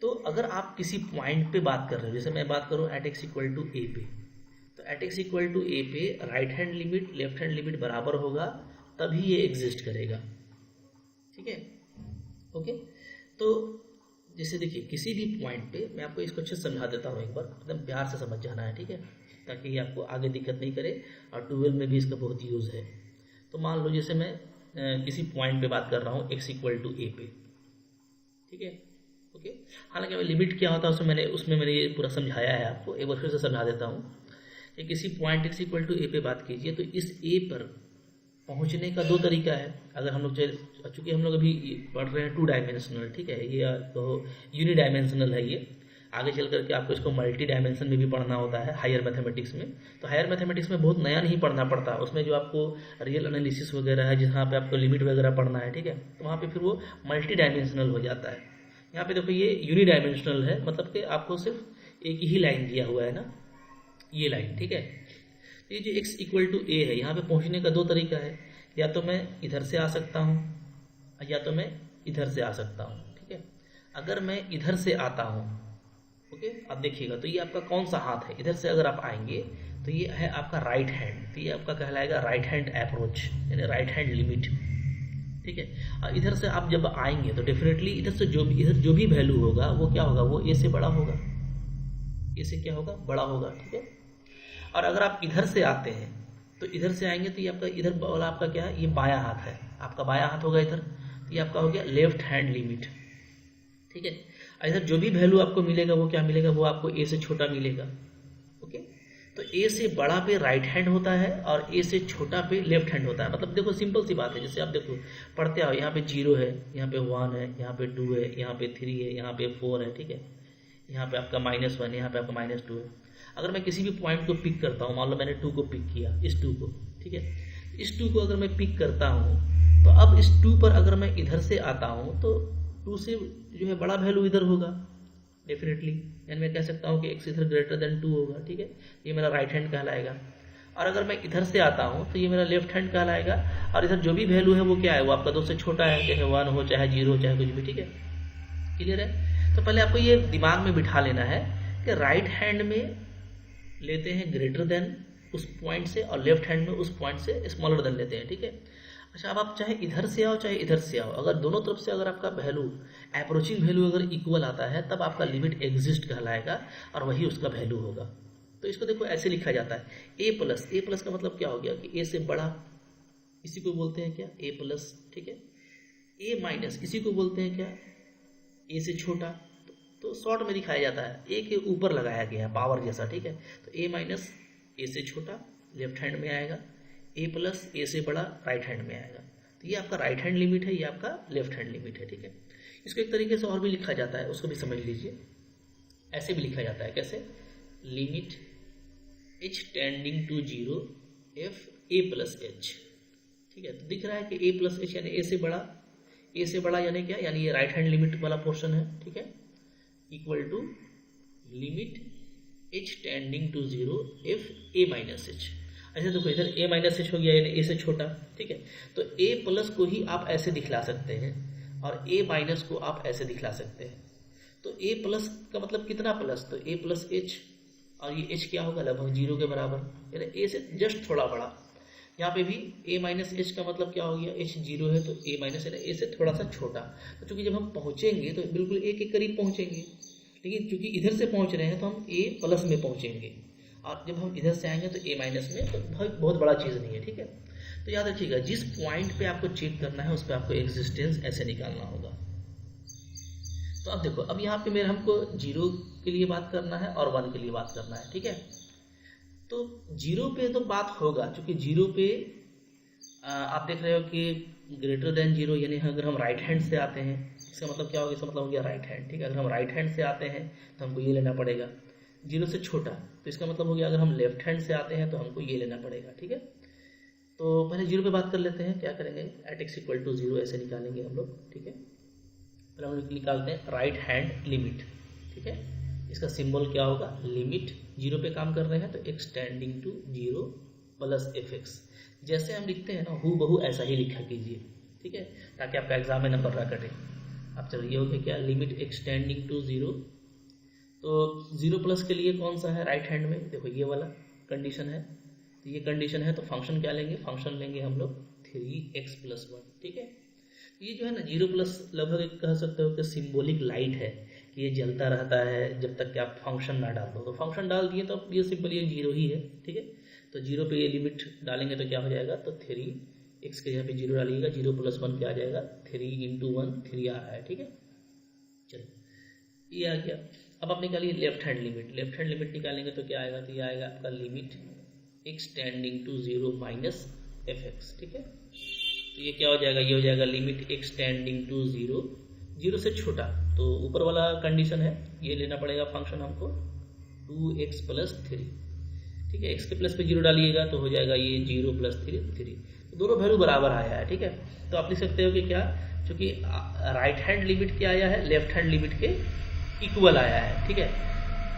तो अगर आप किसी पॉइंट पे बात कर रहे हो, जैसे मैं बात करूँ एट x इक्वल टू ए पे, तो एट x इक्वल टू ए पे right hand limit left hand limit बराबर होगा तभी ये एग्जिस्ट करेगा, ठीक है, ओके। तो जैसे देखिए किसी भी पॉइंट पे, मैं आपको इसको अच्छे से समझा देता हूँ एक बार, एकदम प्यार से समझ जाना है, ठीक है, ताकि ये आपको आगे दिक्कत नहीं करे, और 12 में भी इसका बहुत यूज़ है। तो मान लो जैसे मैं किसी पॉइंट पे बात कर रहा हूँ x इक्वल टू ए पे, ठीक है, ओके। हालांकि मैं लिमिट क्या होता है उसमें मैंने ये पूरा समझाया है आपको, एक बार फिर से समझा देता हूँ कि किसी पॉइंट x इक्वल टू ए पे बात कीजिए, तो इस ए पर पहुंचने का दो तरीका है। अगर हम लोग चूँकि हम लोग अभी पढ़ रहे हैं 2 डायमेंशनल, ठीक है, ये तो यूनि डायमेंशनल है, ये आगे चल करके आपको इसको मल्टी डायमेंशन में भी पढ़ना होता है हायर मैथमेटिक्स में। तो हायर मैथमेटिक्स में बहुत नया नहीं पढ़ना पड़ता, उसमें जो आपको रियल एनालिसिस वगैरह है, जहाँ पे आपको लिमिट वगैरह पढ़ना है, ठीक है, तो वहाँ पे फिर वो मल्टी डायमेंशनल हो जाता है। यहाँ पे देखो ये यूनि डायमेंशनल है, मतलब कि आपको सिर्फ एक ही लाइन दिया हुआ है ना, ये लाइन, ठीक है। ये जो x इक्वल टू ए है, यहाँ पे पहुँचने का दो तरीका है, या तो मैं इधर से आ सकता हूँ या तो मैं इधर से आ सकता हूँ, ठीक है। अगर मैं इधर से आता हूँ, ओके, अब देखिएगा तो ये आपका कौन सा हाथ है, इधर से अगर आप आएंगे तो ये है आपका राइट हैंड, तो ये आपका कहलाएगा राइट हैंड अप्रोच, यानी राइट हैंड लिमिट, ठीक है। और इधर से आप जब आएंगे तो डेफिनेटली इधर जो भी वैल्यू होगा वो क्या होगा, वो ए से बड़ा होगा, ए से क्या होगा, बड़ा होगा, ठीक है। और अगर आप इधर से आते हैं तो इधर से आएंगे तो ये आपका इधर वाला आपका क्या है, ये बायां हाथ है, आपका बायां हाथ होगा इधर, तो ये आपका हो गया लेफ्ट हैंड लिमिट, ठीक है। इधर जो भी वैल्यू आपको मिलेगा वो क्या मिलेगा, वो आपको ए से छोटा मिलेगा, ओके। तो ए से बड़ा पे राइट हैंड होता है और ए से छोटा पे लेफ्ट हैंड होता है। मतलब देखो सिंपल सी बात है, जैसे आप देखो पढ़ते आओ, यहाँ पे 0 है, यहाँ पे 1 है, यहाँ पे 2 है, यहाँ पे 3 है, यहाँ पे 4 है, ठीक है, यहाँ पे आपका -1, यहाँ पे आपका -2 है। अगर मैं किसी भी पॉइंट को पिक करता हूँ, मान लो मैंने 2 को पिक किया, इस 2 को, ठीक है, इस 2 को अगर मैं पिक करता हूँ तो अब इस 2 पर अगर मैं इधर से आता हूँ तो 2 से जो है बड़ा वैल्यू इधर होगा डेफिनेटली, यानी मैं कह सकता हूँ कि x इधर ग्रेटर देन 2 होगा, ठीक है, ये मेरा राइट हैंड कहलाएगा। और अगर मैं इधर से आता हूँ तो ये मेरा लेफ्ट हैंड कहलाएगा, और इधर जो भी वैल्यू है वो क्या है, वो आपका 2 से छोटा है, चाहे 1 हो चाहे 0 हो चाहे कुछ भी, ठीक है, क्लियर है। तो पहले आपको ये दिमाग में बिठा लेना है कि राइट हैंड में लेते हैं ग्रेटर देन उस पॉइंट से, और लेफ्ट हैंड में उस पॉइंट से स्मॉलर देन लेते हैं, ठीक है। अच्छा, अब आप चाहे इधर से आओ चाहे इधर से आओ, अगर दोनों तरफ से अगर आपका वैल्यू अप्रोचिंग वैल्यू अगर इक्वल आता है तब आपका लिमिट एग्जिस्ट कहलाएगा और वही उसका वैल्यू होगा। तो इसको देखो ऐसे लिखा जाता है ए प्लस का मतलब क्या हो गया कि ए से बड़ा, इसी को बोलते हैं क्या, ए प्लस, ठीक है। ए माइनस इसी को बोलते हैं क्या, ए से छोटा, तो शॉर्ट में दिखाया जाता है, ए के ऊपर लगाया गया है पावर जैसा, ठीक है। तो ए माइनस ए से छोटा लेफ्ट हैंड में आएगा, ए प्लस ए से बड़ा राइट हैंड में आएगा। तो ये आपका राइट हैंड लिमिट है, ये आपका लेफ्ट हैंड लिमिट है, ठीक है। इसको एक तरीके से और भी लिखा जाता है, उसको भी समझ लीजिए। ऐसे भी लिखा जाता है, कैसे, limit h tending to 0 f a plus h, ठीक है। तो दिख रहा है कि a प्लस एच यानी ए से बड़ा यानी क्या, यानी ये राइट हैंड लिमिट वाला पोर्शन है, ठीक है, equal to limit h tending to 0 f a minus H. ऐसे देखो इधर a माइनस एच हो गया यानी a से छोटा, ठीक है। तो a प्लस को ही आप ऐसे दिखला सकते हैं और a माइनस को आप ऐसे दिखला सकते हैं। तो a प्लस का मतलब कितना प्लस, तो a प्लस एच, और ये h क्या होगा, लगभग 0 के बराबर, यानी a से जस्ट थोड़ा बड़ा। यहाँ पे भी a माइनस एच का मतलब क्या हो गया, h 0 है तो a माइनस है a से थोड़ा सा छोटा। तो चूंकि जब हम पहुंचेंगे तो बिल्कुल a के करीब पहुंचेंगे, लेकिन चूंकि इधर से पहुंच रहे हैं तो हम a प्लस में पहुंचेंगे, और जब हम इधर से आएंगे तो a माइनस में, तो बहुत बड़ा चीज़ नहीं है, ठीक है। तो याद रखिएगा, जिस पॉइंट पे आपको चेक करना है उस पर आपको एग्जिस्टेंस ऐसे निकालना होगा। तो अब देखो, अब यहाँ पे मेरे हमको 0 के लिए बात करना है और 1 के लिए बात करना है, ठीक है। तो 0 पे तो बात होगा, क्योंकि 0 पे आप देख रहे हो कि ग्रेटर देन 0, यानी अगर हम राइट हैंड से आते हैं, इसका मतलब क्या होगा, इसका मतलब हो गया राइट हैंड, ठीक है। अगर हम राइट हैंड से आते हैं तो हमको ये लेना पड़ेगा, 0 से छोटा, तो इसका मतलब हो गया अगर हम लेफ्ट हैंड से आते हैं तो हमको ये लेना पड़ेगा, ठीक है। तो पहले 0 पे बात कर लेते हैं, क्या करेंगे, एट x इक्वल टू 0 ऐसे निकालेंगे हम लोग, ठीक है। पहले हम लोग निकालते हैं राइट हैंड लिमिट, ठीक है। इसका सिंबल क्या होगा, लिमिट, 0 पे काम कर रहे हैं तो x tending to 0 plus fx, जैसे हम लिखते हैं ना हु बहू ऐसा ही लिखा कीजिए, ठीक है, ताकि आपका एग्जाम में नंबर ना कटे। अब चलो ये हो गया क्या, लिमिट x टेंडिंग टू 0, तो 0 प्लस के लिए कौन सा है, राइट हैंड में, देखो ये वाला कंडीशन है, तो ये कंडीशन है, तो फंक्शन क्या लेंगे, फंक्शन लेंगे हम लोग 3x प्लस 1, ठीक है। ये जो है ना 0 प्लस लगभग एक कह सकते हो कि सिंबॉलिक लाइट है, कि ये जलता रहता है जब तक कि आप फंक्शन ना डाल दो। तो फंक्शन डाल दिए तो अब ये सिंपल ये 0 ही है, ठीक है। तो 0 पे ये लिमिट डालेंगे तो क्या हो जाएगा, तो 3x के यहाँ पे 0 डालिएगा, 0 प्लस 1 क्या आ जाएगा, 3 इंटू 1 3 आ रहा है, ठीक है। चलो ये आ गया। अब आप निकालिए left hand limit, left hand limit निकालेंगे तो क्या आएगा, तो ये आएगा आपका limit x tending to 0 minus fx, ठीक है। तो ये क्या हो जाएगा, ये हो जाएगा लिमिट x टेंडिंग टू 0 से छोटा, तो ऊपर वाला कंडीशन है, ये लेना पड़ेगा फंक्शन हमको 2x प्लस 3, ठीक है। x के प्लस पे 0 डालिएगा तो हो जाएगा ये 0 प्लस 3, तो दोनों वैल्यू बराबर आया है, ठीक है। तो आप लिख सकते हो कि क्या, क्योंकि राइट हैंड लिमिट क्या आया है, लेफ्ट हैंड लिमिट के इक्वल आया है, ठीक है।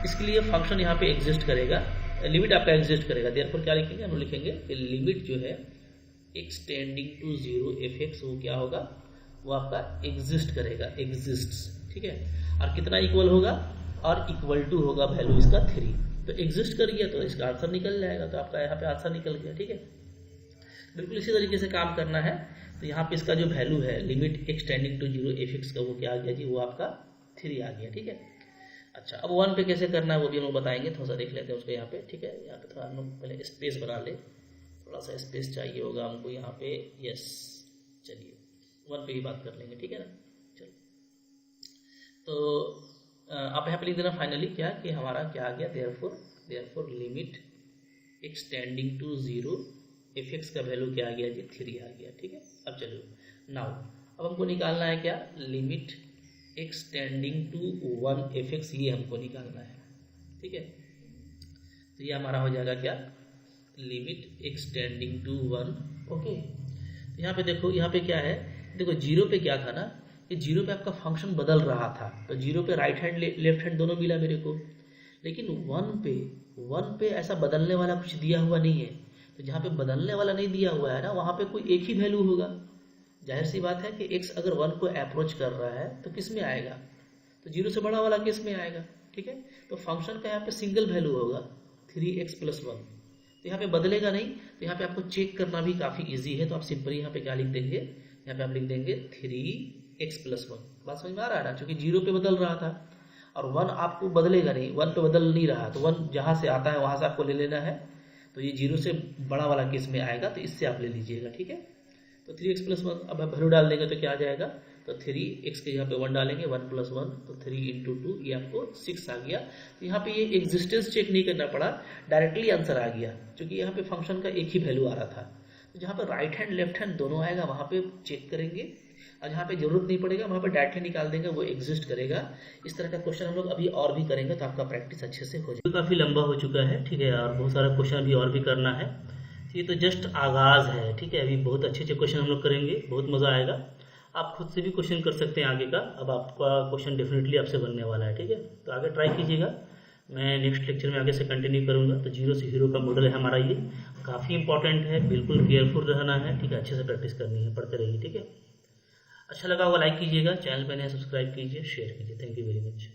इसके लिए फंक्शन यहाँ पे एग्जिस्ट करेगा, लिमिट आपका एग्जिस्ट करेगा। देयरफॉर क्या लिखेंगे, हम लिखेंगे कि लिमिट जो है x टेंडिंग टू 0 fx, वो क्या होगा, वो आपका एग्जिस्ट करेगा, एग्जिस्ट्स, ठीक है। और कितना इक्वल होगा, और इक्वल टू होगा वैल्यू इसका 3, तो एग्जिस्ट कर गया तो इसका आंसर निकल जाएगा, तो आपका यहाँ पे आंसर निकल गया, ठीक है। बिल्कुल इसी तरीके से काम करना है। तो यहाँ पे इसका जो वैल्यू है limit x tending to 0 fx का, वो क्या आ गया जी, वो आपका 3 आ गया, ठीक है। अच्छा, अब 1 पे कैसे करना है वो भी हम बताएंगे, थोड़ा सा देख लेते हैं उसको यहाँ पे, ठीक है। यहाँ पे थोड़ा हम लोग पहले स्पेस बना ले, थोड़ा सा स्पेस चाहिए होगा हमको यहाँ पे, यस। चलिए 1 पे ही बात कर लेंगे, ठीक है ना। चलो, तो आप यहाँ पे लिख देना फाइनली क्या, कि हमारा क्या आ गया, therefore limit x tending to 0 fx का वैल्यू क्या आ गया जी, 3 आ गया, ठीक है। अब चलो नाउ, अब हमको निकालना है क्या, limit x tending to 1 fx, ये हमको निकालना है, ठीक है। तो ये हमारा हो जाएगा क्या, limit x tending to 1, okay. तो यहाँ पे देखो, यहाँ पे क्या है, देखो 0 पे क्या था ना, कि 0 पे आपका फंक्शन बदल रहा था, तो 0 पे राइट हैंड लेफ्ट हैंड दोनों मिला मेरे को, लेकिन 1 पे ऐसा बदलने वाला कुछ दिया हुआ नहीं है। तो जहाँ पे बदलने वाला नहीं दिया हुआ है ना, वहाँ पे कोई एक ही वैल्यू होगा। जाहिर सी बात है कि x अगर 1 को अप्रोच कर रहा है तो किस में आएगा, तो 0 से बड़ा वाला किस में आएगा, ठीक है। तो फंक्शन का यहाँ पे सिंगल वैल्यू होगा 3x प्लस 1, तो यहाँ पे बदलेगा नहीं। तो यहाँ पे आपको चेक करना भी काफ़ी इजी है, तो आप सिंपली यहाँ पे क्या लिख देंगे, यहाँ पे आप लिख देंगे 3x प्लस 1। बात समझ में आ रहा है ना, क्योंकि 0 पे बदल रहा था और 1 आपको बदलेगा नहीं, 1 पे बदल नहीं रहा, तो 1 जहाँ से आता है वहाँ से आपको ले लेना है। तो ये 0 से बड़ा वाला किस में आएगा, तो इससे आप ले लीजिएगा, ठीक है। तो 3x प्लस 1 अब आप वैल्यू डाल देंगे तो क्या आ जाएगा, तो 3x के यहाँ पे 1 डालेंगे, 1 + 1 तो 3 × 2 ये आपको 6 आ गया। तो यहाँ पे ये एग्जिस्टेंस चेक नहीं करना पड़ा, डायरेक्टली आंसर आ गया, क्योंकि यहाँ पे फंक्शन का एक ही वैल्यू आ रहा था। तो जहाँ पे राइट हैंड लेफ्ट हैंड दोनों आएगा वहाँ पे चेक करेंगे, और जहाँ पे जरूरत नहीं पड़ेगा वहाँ पे डायरेक्टली निकाल देंगे, वो एग्जिस्ट करेगा। इस तरह का क्वेश्चन हम लोग अभी और भी करेंगे, तो आपका प्रैक्टिस अच्छे से हो जाएगा। काफ़ी लंबा हो चुका है, ठीक है, और बहुत सारा क्वेश्चन अभी और भी करना है। ये तो जस्ट आगाज़ है, ठीक है, अभी बहुत अच्छे अच्छे क्वेश्चन हम लोग करेंगे, बहुत मज़ा आएगा। आप खुद से भी क्वेश्चन कर सकते हैं आगे का, अब आपका क्वेश्चन डेफिनेटली आपसे बनने वाला है, ठीक है। तो आगे ट्राई कीजिएगा, मैं नेक्स्ट लेक्चर में आगे से कंटिन्यू करूँगा। तो जीरो से हीरो का मॉडल है हमारा, ये काफ़ी इंपॉर्टेंट है, बिल्कुल केयरफुल रहना है, ठीक है, अच्छे से प्रैक्टिस करनी है, पढ़ते रहिए, ठीक है। अच्छा लगा होगा लाइक कीजिएगा, चैनल पर नया सब्सक्राइब कीजिए, शेयर कीजिए। Thank you very much.